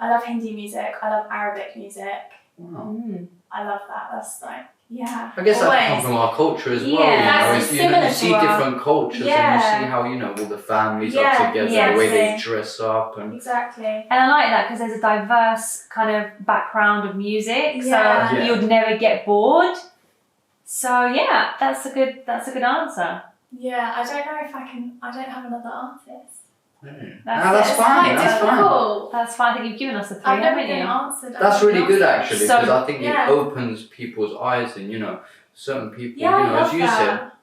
[SPEAKER 4] I love Hindi music. I love Arabic music.
[SPEAKER 5] Wow.
[SPEAKER 3] Mm.
[SPEAKER 4] I love that. That's like, yeah.
[SPEAKER 5] I guess that
[SPEAKER 4] always.
[SPEAKER 5] comes from our culture as well.
[SPEAKER 3] Yeah,
[SPEAKER 5] you know,
[SPEAKER 4] that's
[SPEAKER 5] it's, you know,
[SPEAKER 4] similar
[SPEAKER 5] you
[SPEAKER 4] to
[SPEAKER 5] see
[SPEAKER 4] our-
[SPEAKER 5] different cultures
[SPEAKER 4] Yeah.
[SPEAKER 5] and you see how, you know, all the families
[SPEAKER 4] Yeah,
[SPEAKER 5] are together,
[SPEAKER 3] yeah,
[SPEAKER 5] the way they
[SPEAKER 4] exactly.
[SPEAKER 5] dress up and...
[SPEAKER 4] Exactly.
[SPEAKER 3] And I like that because there's a diverse kind of background of music,
[SPEAKER 4] Yeah.
[SPEAKER 3] so
[SPEAKER 5] Yeah.
[SPEAKER 3] you'd never get bored. So yeah, that's a good answer.
[SPEAKER 4] Yeah, I don't know if I don't have another artist.
[SPEAKER 5] That's
[SPEAKER 4] It's
[SPEAKER 5] fine,
[SPEAKER 4] quite
[SPEAKER 5] that's fine.
[SPEAKER 4] difficult.
[SPEAKER 3] That's fine. I think you've given us the 3,
[SPEAKER 4] I've never
[SPEAKER 3] haven't
[SPEAKER 4] been
[SPEAKER 3] you?
[SPEAKER 4] answered.
[SPEAKER 5] That's really good actually,
[SPEAKER 3] So-
[SPEAKER 5] because I think
[SPEAKER 4] yeah.
[SPEAKER 5] it opens people's eyes and, you know, certain people,
[SPEAKER 4] Yeah,
[SPEAKER 5] you
[SPEAKER 4] I
[SPEAKER 5] know, as
[SPEAKER 4] love
[SPEAKER 5] you
[SPEAKER 4] that.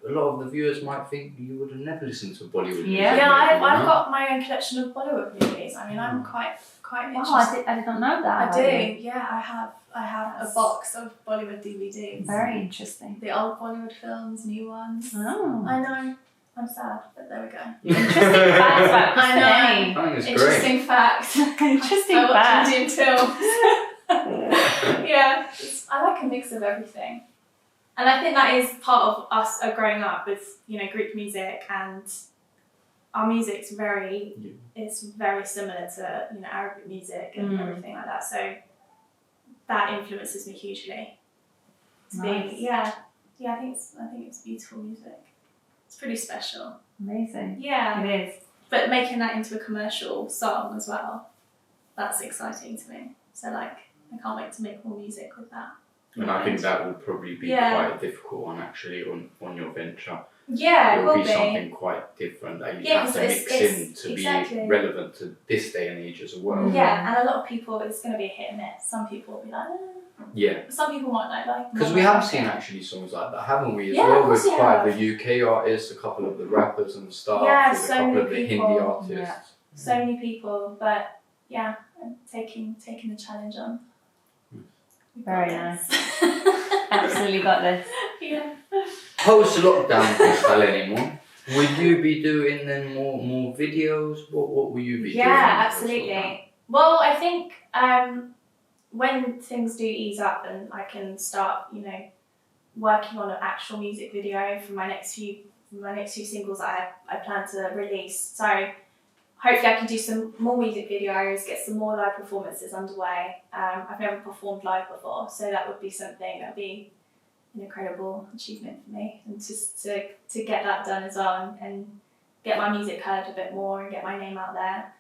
[SPEAKER 5] said, a lot of the viewers might think you would have never listened to Bollywood music.
[SPEAKER 3] Yeah.
[SPEAKER 4] Yeah,
[SPEAKER 5] maybe,
[SPEAKER 4] I've
[SPEAKER 5] you know?
[SPEAKER 4] got my own collection of Bollywood movies. I mean, I'm quite
[SPEAKER 3] Oh,
[SPEAKER 4] interested.
[SPEAKER 3] I did not know that.
[SPEAKER 4] I do. Yeah, I have a
[SPEAKER 3] That's-
[SPEAKER 4] box of Bollywood DVDs.
[SPEAKER 3] Very interesting.
[SPEAKER 4] The old Bollywood films, new ones.
[SPEAKER 3] Oh.
[SPEAKER 4] I know. I'm sad, but there we go.
[SPEAKER 3] Interesting facts about
[SPEAKER 4] I know.
[SPEAKER 5] I think it's great.
[SPEAKER 4] Interesting fact.
[SPEAKER 3] Interesting
[SPEAKER 4] I watch
[SPEAKER 3] fact.
[SPEAKER 4] Indian films. Yeah, I like a mix of everything. And I think that is part of us growing up with, you know, Greek music, and our music's very similar to, you know, Arabic music and
[SPEAKER 3] Mm.
[SPEAKER 4] everything like that. So that influences me hugely.
[SPEAKER 3] Nice.
[SPEAKER 4] I think it's beautiful music. It's pretty special.
[SPEAKER 3] Amazing.
[SPEAKER 4] Yeah.
[SPEAKER 3] It is.
[SPEAKER 4] But making that into a commercial song as well, that's exciting to me. So like, I can't wait to make more music with that.
[SPEAKER 5] And I think that will probably be
[SPEAKER 4] Yeah.
[SPEAKER 5] quite a difficult one actually on your venture.
[SPEAKER 4] Yeah,
[SPEAKER 5] it
[SPEAKER 4] it
[SPEAKER 5] will
[SPEAKER 4] will
[SPEAKER 5] be something quite different that you
[SPEAKER 4] Yeah,
[SPEAKER 5] have to
[SPEAKER 4] 'cause
[SPEAKER 5] mix
[SPEAKER 4] it's
[SPEAKER 5] in to
[SPEAKER 4] exactly.
[SPEAKER 5] be relevant to this day and age as well.
[SPEAKER 4] Yeah, and a lot of people, it's going to be a hit and miss. Some people will be like,
[SPEAKER 5] Yeah.
[SPEAKER 4] some people might like.
[SPEAKER 5] Because we have seen actually songs like that, haven't we? As
[SPEAKER 4] Yeah,
[SPEAKER 5] well,
[SPEAKER 4] of course
[SPEAKER 5] with
[SPEAKER 4] we
[SPEAKER 5] quite
[SPEAKER 4] have.
[SPEAKER 5] the UK artists, a couple of the rappers and stuff,
[SPEAKER 4] Yeah,
[SPEAKER 5] with
[SPEAKER 4] so
[SPEAKER 5] a couple
[SPEAKER 4] many
[SPEAKER 5] of the
[SPEAKER 4] people.
[SPEAKER 5] Hindi artists.
[SPEAKER 4] So many people, but yeah, I'm taking the challenge on. We got
[SPEAKER 3] Very
[SPEAKER 4] this.
[SPEAKER 3] Absolutely got this.
[SPEAKER 4] Yeah.
[SPEAKER 5] Post lockdown, Crystalene, would you be doing then more videos? What will you be doing?
[SPEAKER 4] Yeah, absolutely. Well, I think when things do ease up and I can start, working on an actual music video for my next few singles that I plan to release. So hopefully I can do some more music videos, get some more live performances underway. I've never performed live before, so that would be something that would be an incredible achievement for me, and just to get that done as well and get my music heard a bit more and get my name out there.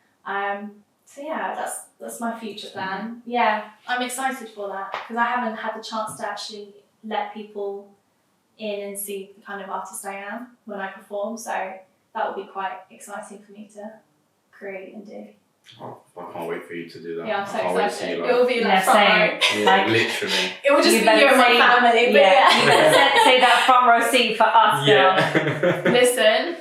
[SPEAKER 4] So yeah, that's my future plan. Yeah, I'm excited for that because I haven't had the chance to actually let people in and see the kind of artist I am when I perform. So that will be quite exciting for me to create and do.
[SPEAKER 5] Oh, I can't wait for you to do that.
[SPEAKER 4] Yeah, I'm so
[SPEAKER 5] I can't wait to see
[SPEAKER 4] excited.
[SPEAKER 5] you
[SPEAKER 4] It will
[SPEAKER 5] live.
[SPEAKER 4] be
[SPEAKER 3] Yeah,
[SPEAKER 4] like front
[SPEAKER 3] same.
[SPEAKER 4] row.
[SPEAKER 5] Yeah,
[SPEAKER 3] Like-
[SPEAKER 5] literally.
[SPEAKER 4] It will just
[SPEAKER 3] You
[SPEAKER 4] be
[SPEAKER 3] better
[SPEAKER 4] you and my
[SPEAKER 3] say-
[SPEAKER 4] family. But
[SPEAKER 3] Yeah, you better say that front row seat for us, girl.
[SPEAKER 5] Yeah.
[SPEAKER 4] Listen,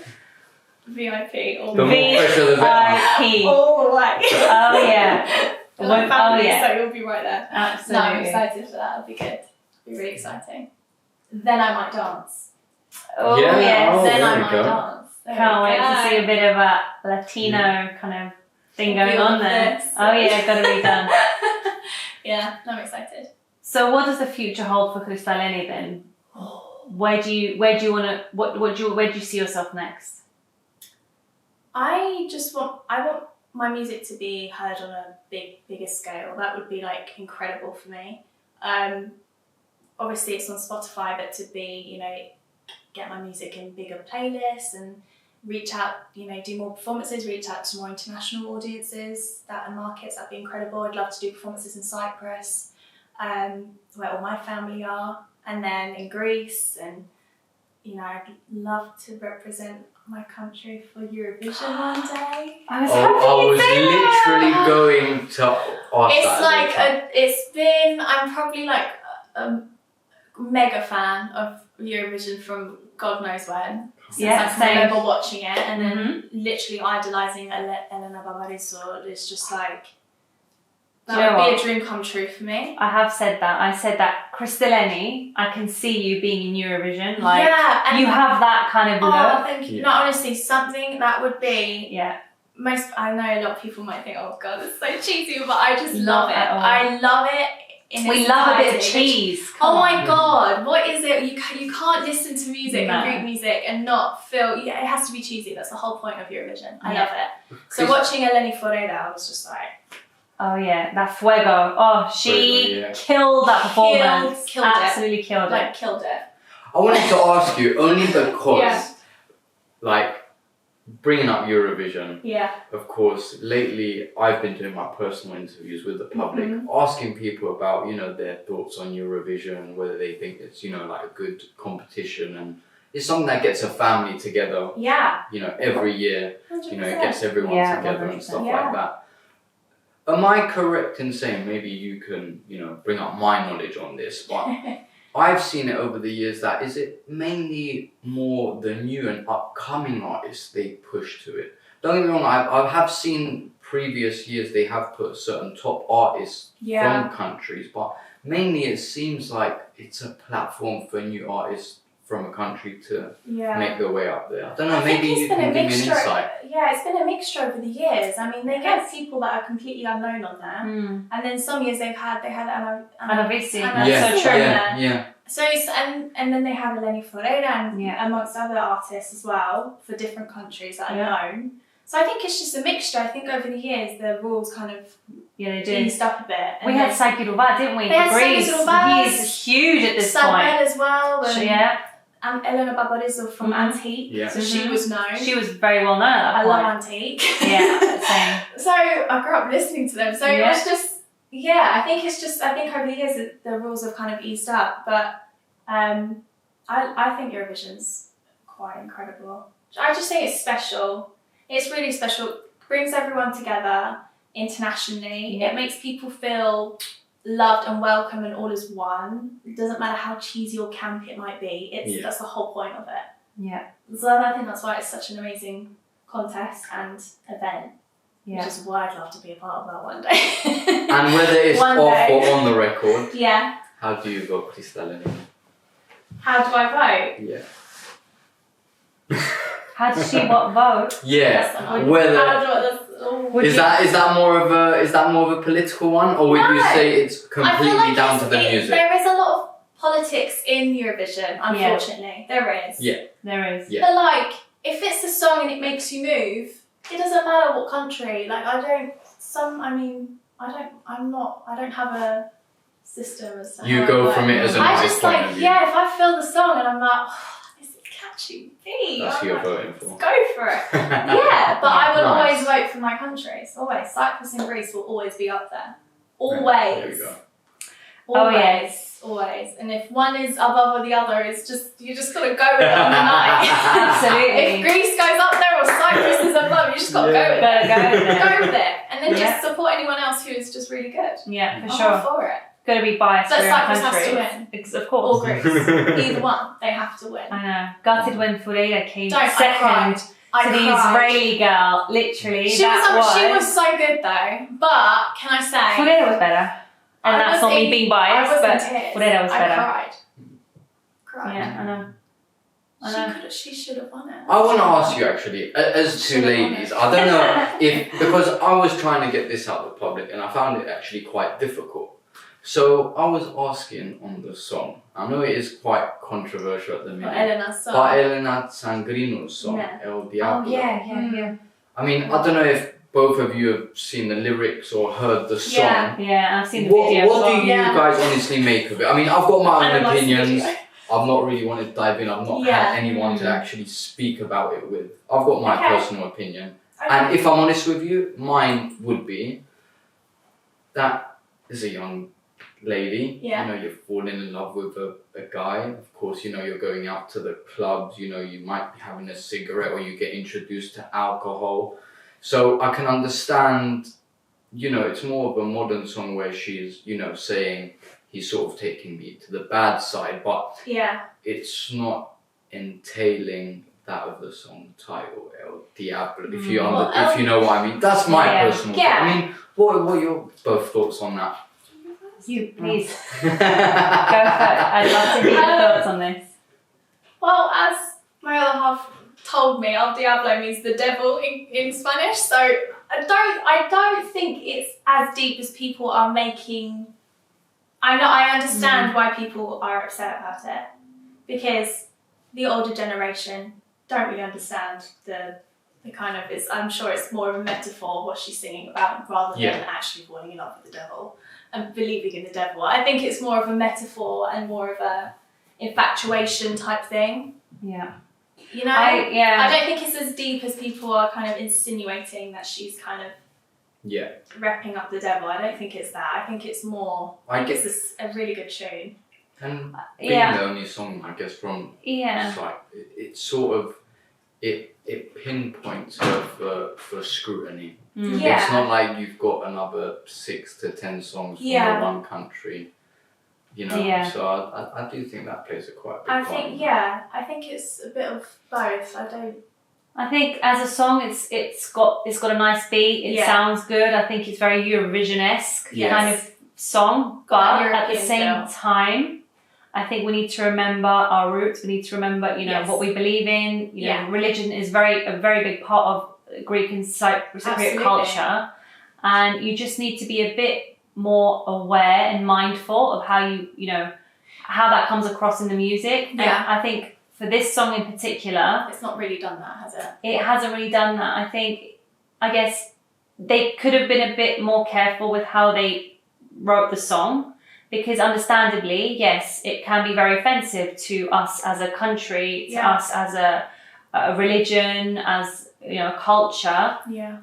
[SPEAKER 4] VIP all
[SPEAKER 5] The
[SPEAKER 4] the
[SPEAKER 5] more
[SPEAKER 4] way.
[SPEAKER 5] pressure the better.
[SPEAKER 3] VIP.
[SPEAKER 4] All the way.
[SPEAKER 3] Oh yeah.
[SPEAKER 4] We're like
[SPEAKER 3] Oh,
[SPEAKER 4] family,
[SPEAKER 3] yeah.
[SPEAKER 4] so you'll be right there. No, I'm
[SPEAKER 3] Absolutely.
[SPEAKER 4] excited for that. It'll be good. It'll be really exciting. Then I might dance.
[SPEAKER 3] Oh
[SPEAKER 5] Yeah.
[SPEAKER 3] yes.
[SPEAKER 5] Oh,
[SPEAKER 4] then
[SPEAKER 5] there
[SPEAKER 4] I
[SPEAKER 5] we
[SPEAKER 4] might
[SPEAKER 5] go.
[SPEAKER 4] dance. There
[SPEAKER 3] Can't
[SPEAKER 4] we
[SPEAKER 3] wait
[SPEAKER 4] go.
[SPEAKER 3] to see a bit of a Latino kind of thing going
[SPEAKER 4] Feel
[SPEAKER 3] on there.
[SPEAKER 4] this.
[SPEAKER 3] Oh yeah, gotta be done.
[SPEAKER 4] Yeah, I'm excited.
[SPEAKER 3] So what does the future hold for Crystalene then? Where do you wanna where do you see yourself next?
[SPEAKER 4] I want my music to be heard on a bigger scale. That would be like incredible for me. Obviously it's on Spotify, but to be, get my music in bigger playlists and reach out, do more performances, reach out to more international audiences and markets, that'd be incredible. I'd love to do performances in Cyprus, where all my family are, and then in Greece, and I'd love to represent my country for Eurovision one day.
[SPEAKER 3] I was
[SPEAKER 5] I was literally going to ask
[SPEAKER 4] It's
[SPEAKER 5] that.
[SPEAKER 4] I'm probably like a mega fan of Eurovision from God knows when. Since
[SPEAKER 3] Yeah,
[SPEAKER 4] I can
[SPEAKER 3] same.
[SPEAKER 4] remember watching it and then
[SPEAKER 3] Mm-hmm.
[SPEAKER 4] literally idolising Elena Barbarizzo. It's just like,
[SPEAKER 3] Do you know
[SPEAKER 4] that would be
[SPEAKER 3] what?
[SPEAKER 4] a dream come true for me.
[SPEAKER 3] I have said that. I said that Crystalene, I can see you being in Eurovision. Like
[SPEAKER 4] yeah, and
[SPEAKER 3] you have that kind of
[SPEAKER 4] oh,
[SPEAKER 3] look.
[SPEAKER 4] thank you.
[SPEAKER 5] Yeah.
[SPEAKER 4] No, honestly, something that would be
[SPEAKER 3] Yeah.
[SPEAKER 4] I know a lot of people might think, oh God, it's so cheesy, but I just love
[SPEAKER 3] Not
[SPEAKER 4] it.
[SPEAKER 3] at all.
[SPEAKER 4] I love it.
[SPEAKER 3] We love a bit of cheese.
[SPEAKER 4] Oh
[SPEAKER 3] Come
[SPEAKER 4] my
[SPEAKER 3] on.
[SPEAKER 4] God, what is it? You can't listen to music
[SPEAKER 3] No.
[SPEAKER 4] and Greek music and not feel, it has to be cheesy. That's the whole point of Eurovision. I
[SPEAKER 3] Yeah.
[SPEAKER 4] love it. So watching Eleni Forera, I was just like,
[SPEAKER 3] Oh yeah, that fuego. Oh, she
[SPEAKER 5] Fuego, yeah.
[SPEAKER 3] killed that performance.
[SPEAKER 4] Killed it.
[SPEAKER 3] Absolutely killed it.
[SPEAKER 4] killed it.
[SPEAKER 5] I wanted to ask you only because,
[SPEAKER 4] Yeah.
[SPEAKER 5] bringing up Eurovision,
[SPEAKER 4] Yeah.
[SPEAKER 5] of course, lately I've been doing my personal interviews with the public,
[SPEAKER 4] Mm-hmm.
[SPEAKER 5] asking people about, their thoughts on Eurovision, whether they think it's, like a good competition, and it's something that gets a family together,
[SPEAKER 4] Yeah.
[SPEAKER 5] every year,
[SPEAKER 4] 100%.
[SPEAKER 5] it gets everyone
[SPEAKER 3] Yeah,
[SPEAKER 5] together and
[SPEAKER 3] 100%,
[SPEAKER 5] stuff
[SPEAKER 4] yeah.
[SPEAKER 5] like that. Am I correct in saying, maybe you can, bring up my knowledge on this, but I've seen it over the years that is it mainly more the new and upcoming artists they push to it. Don't get me wrong, I have seen previous years they have put certain top artists
[SPEAKER 4] Yeah.
[SPEAKER 5] from countries, but mainly it seems like it's a platform for new artists from a country to
[SPEAKER 4] Yeah.
[SPEAKER 5] make their way up there. I don't know,
[SPEAKER 4] I think
[SPEAKER 5] maybe
[SPEAKER 4] it's
[SPEAKER 5] you
[SPEAKER 4] been
[SPEAKER 5] can
[SPEAKER 4] a
[SPEAKER 5] give me an
[SPEAKER 4] mixture.
[SPEAKER 5] insight.
[SPEAKER 4] Yeah, it's been a mixture over the years. I mean, they get people that are completely unknown on there,
[SPEAKER 3] Mm.
[SPEAKER 4] and then some years they had
[SPEAKER 3] Anna Vasia.
[SPEAKER 4] Anna
[SPEAKER 5] Yeah,
[SPEAKER 3] so true.
[SPEAKER 5] yeah.
[SPEAKER 4] So it's, and then they have Eleni Forera and
[SPEAKER 3] Yeah.
[SPEAKER 4] amongst other artists as well for different countries that are
[SPEAKER 3] Yeah.
[SPEAKER 4] known. So I think it's just a mixture. I think over the years the rules kind of
[SPEAKER 3] Yeah, they do.
[SPEAKER 4] eased up a bit.
[SPEAKER 3] We had Saki Rubat, didn't we?
[SPEAKER 4] They had
[SPEAKER 3] For Greece.
[SPEAKER 4] Saki Rubat.
[SPEAKER 3] He's huge at this
[SPEAKER 4] Sabel
[SPEAKER 3] point.
[SPEAKER 4] as well, and
[SPEAKER 3] Yeah.
[SPEAKER 4] Elena Barbarizzo from
[SPEAKER 3] Mhm.
[SPEAKER 4] Antique.
[SPEAKER 5] Yeah.
[SPEAKER 4] So she
[SPEAKER 3] Mhm.
[SPEAKER 4] was known.
[SPEAKER 3] She was very well known at
[SPEAKER 4] I
[SPEAKER 3] that
[SPEAKER 4] love
[SPEAKER 3] point.
[SPEAKER 4] Antique.
[SPEAKER 3] Yeah, same.
[SPEAKER 4] So I grew up listening to them. So it
[SPEAKER 3] Yeah.
[SPEAKER 4] was just, I think over the years the rules have kind of eased up. But I think Eurovision's quite incredible. I just think it's special. It's really special. It brings everyone together internationally. It makes people feel loved and welcome and all as one. It doesn't matter how cheesy or camp it might be. That's the whole point of it.
[SPEAKER 3] Yeah.
[SPEAKER 4] So I think that's why it's such an amazing contest and event.
[SPEAKER 3] Yeah.
[SPEAKER 4] Which is why I'd love to be a part of that one day.
[SPEAKER 5] And whether it's
[SPEAKER 4] One
[SPEAKER 5] off
[SPEAKER 4] day.
[SPEAKER 5] or on the record,
[SPEAKER 4] Yeah.
[SPEAKER 5] how do you go, Crystalene?
[SPEAKER 4] How do I vote?
[SPEAKER 5] Yeah.
[SPEAKER 3] How does she vote?
[SPEAKER 5] Yeah.
[SPEAKER 4] How
[SPEAKER 5] Whether
[SPEAKER 4] do I,
[SPEAKER 3] Would
[SPEAKER 5] is
[SPEAKER 3] you-
[SPEAKER 5] that more of a political one, or would you
[SPEAKER 4] No.
[SPEAKER 5] say it's
[SPEAKER 4] I
[SPEAKER 5] completely
[SPEAKER 4] feel like
[SPEAKER 5] down to the music?
[SPEAKER 4] there is a lot of politics in Eurovision, unfortunately. There is.
[SPEAKER 5] Yeah.
[SPEAKER 3] There is.
[SPEAKER 5] Yeah.
[SPEAKER 4] But like, if it's a song and it makes you move, it doesn't matter what country. Like, I don't have a system as to
[SPEAKER 5] You
[SPEAKER 4] how
[SPEAKER 5] go
[SPEAKER 4] I work.
[SPEAKER 5] from it as a
[SPEAKER 4] I
[SPEAKER 5] nice
[SPEAKER 4] just
[SPEAKER 5] point
[SPEAKER 4] like,
[SPEAKER 5] of view.
[SPEAKER 4] if I feel the song and I'm like, oh, this is a catchy beat.
[SPEAKER 5] That's
[SPEAKER 4] I'm
[SPEAKER 5] who you're
[SPEAKER 4] like,
[SPEAKER 5] voting for.
[SPEAKER 4] let's go for it. Yeah, but I will
[SPEAKER 5] Nice.
[SPEAKER 4] always vote for my countries. Always. Cyprus and Greece will always be up there. Always.
[SPEAKER 5] There we go.
[SPEAKER 4] Always.
[SPEAKER 3] Oh, yes.
[SPEAKER 4] Always. And if one is above or the other, it's just, you just gotta go with it on the night.
[SPEAKER 3] Absolutely.
[SPEAKER 4] If Greece goes up there or Cyprus is above, you just gotta go with it.
[SPEAKER 3] Go with it.
[SPEAKER 4] Go with it. And then
[SPEAKER 3] Yeah.
[SPEAKER 4] just support anyone else who is just really good.
[SPEAKER 3] Yeah, for
[SPEAKER 4] I'm
[SPEAKER 3] sure.
[SPEAKER 4] all for it.
[SPEAKER 3] Got to be biased
[SPEAKER 4] But
[SPEAKER 3] for your
[SPEAKER 4] Cyprus has
[SPEAKER 3] country.
[SPEAKER 4] to win.
[SPEAKER 3] Of
[SPEAKER 4] Or
[SPEAKER 3] course.
[SPEAKER 4] Greece. Either one. They have to win.
[SPEAKER 3] I know. Gutted when Ferreira came
[SPEAKER 4] Don't, I
[SPEAKER 3] second
[SPEAKER 4] cried. I
[SPEAKER 3] to the
[SPEAKER 4] cried.
[SPEAKER 3] Israeli girl. Literally,
[SPEAKER 4] She was so good though. But can I say,
[SPEAKER 3] Ferreira was better. And
[SPEAKER 4] I
[SPEAKER 3] that's
[SPEAKER 4] was
[SPEAKER 3] not me
[SPEAKER 4] in-
[SPEAKER 3] being
[SPEAKER 4] I
[SPEAKER 3] biased,
[SPEAKER 4] was
[SPEAKER 3] but
[SPEAKER 4] in tears.
[SPEAKER 3] Ferreira was better.
[SPEAKER 4] I cried.
[SPEAKER 3] Yeah, I know. I know.
[SPEAKER 4] She should have won it.
[SPEAKER 5] I want to ask you actually, as two ladies, I don't know if, because I was trying to get this out to the public and I found it actually quite difficult. So I was asking on the song, I know it is quite controversial at the minute,
[SPEAKER 4] Elena's song.
[SPEAKER 5] but Elena Sangrino's song,
[SPEAKER 4] Yeah.
[SPEAKER 5] El Diablo.
[SPEAKER 3] yeah.
[SPEAKER 5] I mean, I don't know if both of you have seen the lyrics or heard the song.
[SPEAKER 4] Yeah.
[SPEAKER 3] Yeah, I've seen the video.
[SPEAKER 5] What
[SPEAKER 3] as
[SPEAKER 5] do
[SPEAKER 3] well.
[SPEAKER 5] you
[SPEAKER 4] Yeah.
[SPEAKER 5] guys honestly make of it? I mean, I've got my own
[SPEAKER 4] Analyse the
[SPEAKER 5] opinions.
[SPEAKER 4] video.
[SPEAKER 5] I've not really wanted to dive in. I've not
[SPEAKER 4] Yeah.
[SPEAKER 5] had anyone to actually speak about it with. I've got my
[SPEAKER 4] Okay.
[SPEAKER 5] personal opinion. And if I'm honest with you, mine would be that is a young lady.
[SPEAKER 4] Yeah.
[SPEAKER 5] You know, you're falling in love with a guy. Of course, you know, you're going out to the clubs. You know, you might be having a cigarette or you get introduced to alcohol. So I can understand, you know, it's more of a modern song where she's, you know, saying he's sort of taking me to the bad side, but
[SPEAKER 4] Yeah.
[SPEAKER 5] it's not entailing that of the song title, El Diablo, if you know what I mean. That's my
[SPEAKER 3] Yeah.
[SPEAKER 5] personal
[SPEAKER 4] Yeah.
[SPEAKER 5] I mean, what are your both thoughts on that?
[SPEAKER 3] You, please. Go for it. I'd love to hear your thoughts on this.
[SPEAKER 4] Well, as my other half told me, El Diablo means the devil in Spanish, so I don't think it's as deep as people are making. I understand why people are upset about it, because the older generation don't really understand the kind of, I'm sure it's more of a metaphor what she's singing about rather than actually falling in love with the devil and believing in the devil. I think it's more of a metaphor and more of a infatuation type thing.
[SPEAKER 3] Yeah.
[SPEAKER 4] You know?
[SPEAKER 3] I
[SPEAKER 4] don't think it's as deep as people are kind of insinuating that she's kind of repping up the devil. I don't think it's that. I think it's more, it's a really good tune.
[SPEAKER 5] And being the only song, I guess, from it's like, it's sort of, it pinpoints her for scrutiny.
[SPEAKER 4] Yeah.
[SPEAKER 5] It's not like you've got another 6 to 10 songs from the one country, you know. So I do think that plays a quite big part.
[SPEAKER 4] I think it's a bit of both.
[SPEAKER 3] I think as a song, it's got a nice beat. It sounds good. I think it's very Eurovision-esque kind of song, but at the same time, I think we need to remember our roots. We need to remember, you know, what we believe in. You know, religion is a very big part of Greek and Cypriot culture, and you just need to be a bit more aware and mindful of how how that comes across in the music. And I think for this song in particular,
[SPEAKER 4] it's not really done that, has it?
[SPEAKER 3] It hasn't really done that. I guess they could have been a bit more careful with how they wrote the song, because understandably, yes, it can be very offensive to us as a country, to us as a religion, as, you know, a culture.
[SPEAKER 4] Yeah.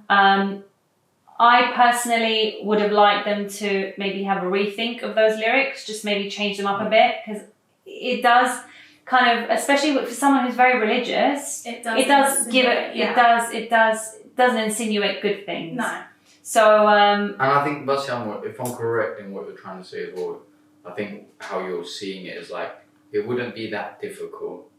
[SPEAKER 3] I personally would have liked them to maybe have a rethink of those lyrics, just maybe change them up a bit, because it does, kind of, especially for someone who's very religious, it does give it. Yeah. It doesn't insinuate good things.
[SPEAKER 4] No.
[SPEAKER 3] So.
[SPEAKER 5] And I think, Vasia, if I'm correct in what you're trying to say as well, I think how you're seeing it is like it wouldn't be that difficult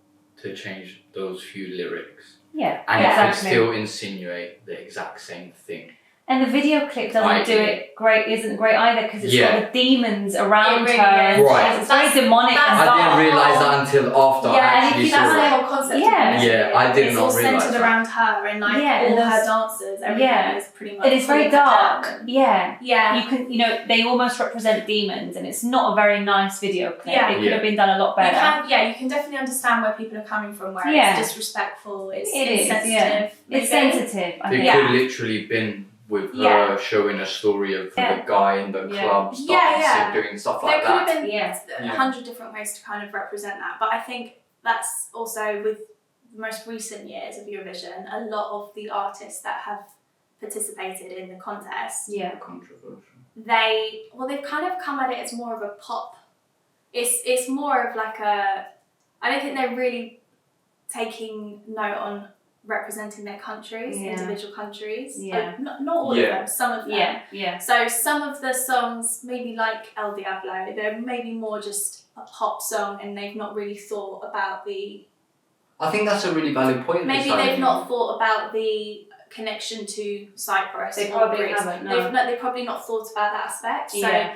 [SPEAKER 5] to change those few lyrics.
[SPEAKER 3] Yeah.
[SPEAKER 5] And
[SPEAKER 3] exactly.
[SPEAKER 5] it could still insinuate the exact same thing.
[SPEAKER 3] And the video clip isn't great either because it's got the demons around
[SPEAKER 4] really
[SPEAKER 3] her.
[SPEAKER 4] is.
[SPEAKER 5] Right.
[SPEAKER 3] It's very demonic and
[SPEAKER 5] I
[SPEAKER 3] dark.
[SPEAKER 5] didn't realise that until after I actually saw
[SPEAKER 4] that's the
[SPEAKER 5] it.
[SPEAKER 4] whole concept.
[SPEAKER 3] Yeah.
[SPEAKER 4] of the music.
[SPEAKER 5] Yeah, I did
[SPEAKER 4] it's
[SPEAKER 5] not
[SPEAKER 4] all
[SPEAKER 5] realise
[SPEAKER 4] centered
[SPEAKER 5] that.
[SPEAKER 4] around her and like
[SPEAKER 3] Yeah,
[SPEAKER 4] all
[SPEAKER 3] and
[SPEAKER 4] her
[SPEAKER 3] those-
[SPEAKER 4] dances. Everything is pretty much.
[SPEAKER 3] It is very dark. Yeah.
[SPEAKER 4] Yeah.
[SPEAKER 3] You can, they almost represent demons, and it's not a very nice video clip.
[SPEAKER 4] Yeah.
[SPEAKER 3] It could have been done a lot better.
[SPEAKER 4] You can definitely understand where people are coming from. Where
[SPEAKER 3] Yeah.
[SPEAKER 4] it's disrespectful. It's
[SPEAKER 3] It is,
[SPEAKER 4] insensitive.
[SPEAKER 3] yeah. It's sensitive. I
[SPEAKER 5] It
[SPEAKER 3] think.
[SPEAKER 5] could literally been with her showing a story of the guy in the club doing stuff
[SPEAKER 4] There
[SPEAKER 5] like
[SPEAKER 4] could have
[SPEAKER 5] that.
[SPEAKER 4] been 100 different ways to kind of represent that, but I think that's also with the most recent years of Eurovision, a lot of the artists that have participated in the contest,
[SPEAKER 5] Controversial.
[SPEAKER 4] they've kind of come at it as more of a pop. It's more of like a. I don't think they're really taking note on representing their countries, individual countries.
[SPEAKER 3] Yeah.
[SPEAKER 4] Not all of them, some of them.
[SPEAKER 3] Yeah.
[SPEAKER 4] So some of the songs, maybe like El Diablo, they're maybe more just a pop song and they've not really thought about the...
[SPEAKER 5] I think that's a really valid point.
[SPEAKER 4] Maybe they've not thought about the connection to Cyprus.
[SPEAKER 3] They
[SPEAKER 4] or
[SPEAKER 3] probably
[SPEAKER 4] Greece.
[SPEAKER 3] haven't, no.
[SPEAKER 4] They've probably not thought about that aspect. So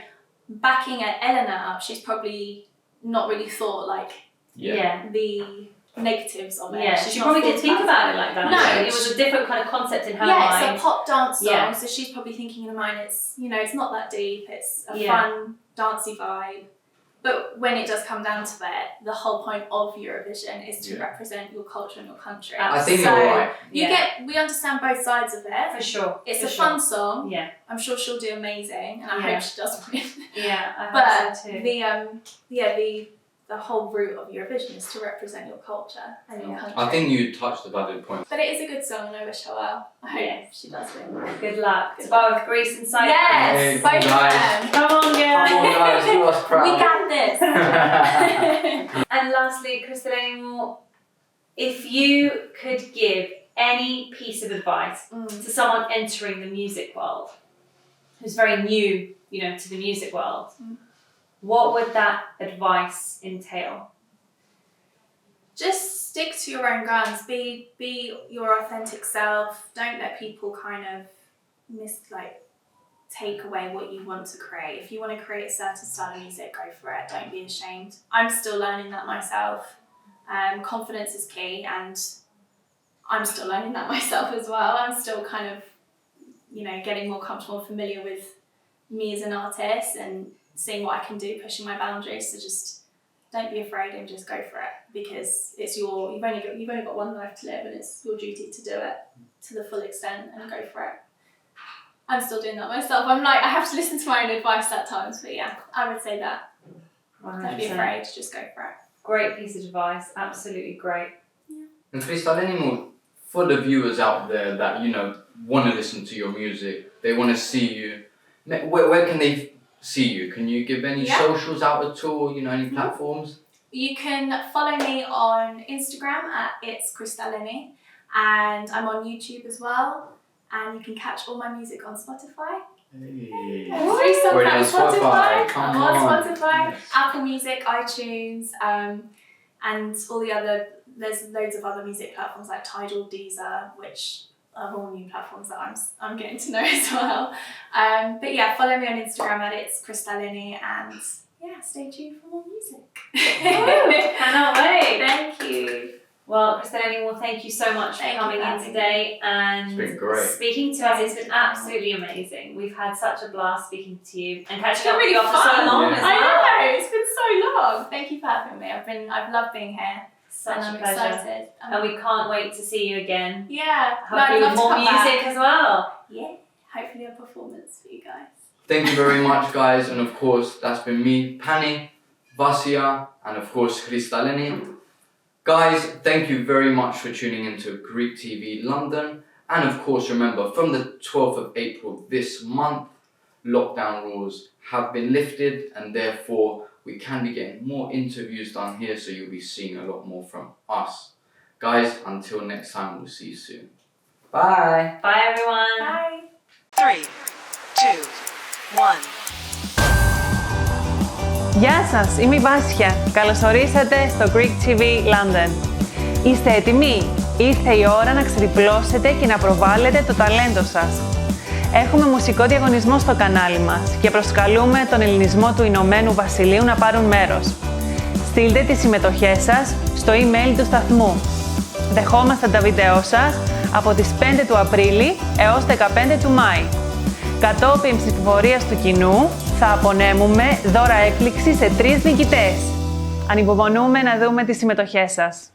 [SPEAKER 4] backing Elena up, she's probably not really thought like the negatives of it.
[SPEAKER 3] Yeah, she probably didn't think about it like that.
[SPEAKER 4] No,
[SPEAKER 3] it was a different kind of concept in her
[SPEAKER 4] mind.
[SPEAKER 3] mind.
[SPEAKER 4] It's a pop dance song, so she's probably thinking in her mind, it's it's not that deep. It's a fun, dancey vibe. But when it does come down to it, the whole point of Eurovision is to represent your culture and your country.
[SPEAKER 5] I think you're right.
[SPEAKER 4] We understand both sides of it.
[SPEAKER 3] For sure.
[SPEAKER 4] It's a fun song.
[SPEAKER 3] Yeah.
[SPEAKER 4] I'm sure she'll do amazing, and I hope she does win.
[SPEAKER 3] Yeah, I hope so too.
[SPEAKER 4] The whole root of Eurovision is to represent your culture and your country.
[SPEAKER 5] I think you touched a valid point.
[SPEAKER 4] But it is a good song, and I wish her well. I hope she does win.
[SPEAKER 3] Good luck to both Greece and Cyprus.
[SPEAKER 4] Yes, both of them.
[SPEAKER 3] Come on, girls.
[SPEAKER 5] Come on, guys, do us proud.
[SPEAKER 4] We got this.
[SPEAKER 3] And lastly, Crystalene, if you could give any piece of advice to someone entering the music world, who's very new, to the music world, what would that advice entail?
[SPEAKER 4] Just stick to your own guns. Be your authentic self. Don't let people kind of take away what you want to create. If you want to create a certain style of music, go for it. Don't be ashamed. I'm still learning that myself. Confidence is key, and I'm still learning that myself as well. I'm still kind of, getting more comfortable and familiar with me as an artist and seeing what I can do, pushing my boundaries. So just don't be afraid and just go for it, because it's you've only got one life to live, and it's your duty to do it to the full extent and go for it. I'm still doing that myself. I have to listen to my own advice at times, but I would say that. 100%. Don't be afraid, just go for it.
[SPEAKER 3] Great piece of advice, absolutely great.
[SPEAKER 4] Yeah.
[SPEAKER 5] And Crystalene, for the viewers out there that want to listen to your music, they want to see you. Where can they see you? Can you give any socials out at all? Any platforms?
[SPEAKER 4] You can follow me on Instagram at it's Crystalene, and I'm on YouTube as well. And you can catch all my music on Spotify.
[SPEAKER 5] Hey.
[SPEAKER 4] Free songs on Spotify.
[SPEAKER 5] Come
[SPEAKER 4] I'm on
[SPEAKER 5] on.
[SPEAKER 4] Spotify, Apple Music, iTunes, and all the other. There's loads of other music platforms like Tidal, Deezer, which are all new platforms that I'm getting to know as well. But follow me on Instagram at it's Crystalene, and stay tuned for more music.
[SPEAKER 3] Cannot wait.
[SPEAKER 4] Thank you.
[SPEAKER 3] Well, Crystalene, thank you so much for coming in today and speaking to us. It's been absolutely amazing. We've had such a blast speaking to you and catching up with you after so long as well.
[SPEAKER 4] I know, it's been so long. Thank you for having me. I've loved being here.
[SPEAKER 3] Such
[SPEAKER 4] a
[SPEAKER 3] pleasure.
[SPEAKER 4] Excited.
[SPEAKER 3] And we can't wait to see you again.
[SPEAKER 4] Yeah.
[SPEAKER 3] Hopefully with more music as well.
[SPEAKER 4] Yeah. Hopefully a performance for you guys.
[SPEAKER 5] Thank you very much, guys. And of course, that's been me, Panni, Vasia, and of course, Crystalene. Guys, thank you very much for tuning into Greek TV London. And of course, remember, from the 12th of April this month, lockdown rules have been lifted, and therefore we can be getting more interviews done here, so you'll be seeing a lot more from us. Guys, until next time, we'll see you soon. Bye!
[SPEAKER 3] Bye everyone!
[SPEAKER 4] Bye.
[SPEAKER 1] 3, 2, 1.
[SPEAKER 2] Γεια σας, είμαι η Βάσια. Καλώς ορίσατε στο Greek TV London. Είστε έτοιμοι? Ήρθε η ώρα να ξεδιπλώσετε και να προβάλλετε το ταλέντο σας. Έχουμε μουσικό διαγωνισμό στο κανάλι μας και προσκαλούμε τον ελληνισμό του Ηνωμένου Βασιλείου να πάρουν μέρος. Στείλτε τις συμμετοχές σας στο email του σταθμού. Δεχόμαστε τα βίντεό σας από τις 5 του Απρίλη έως 15 του Μάη. Κατόπιν ψηφοφορίας του κοινού θα απονέμουμε δώρα έκπληξη σε 3 νικητές. Ανυπομονούμε να δούμε τις συμμετοχές σας.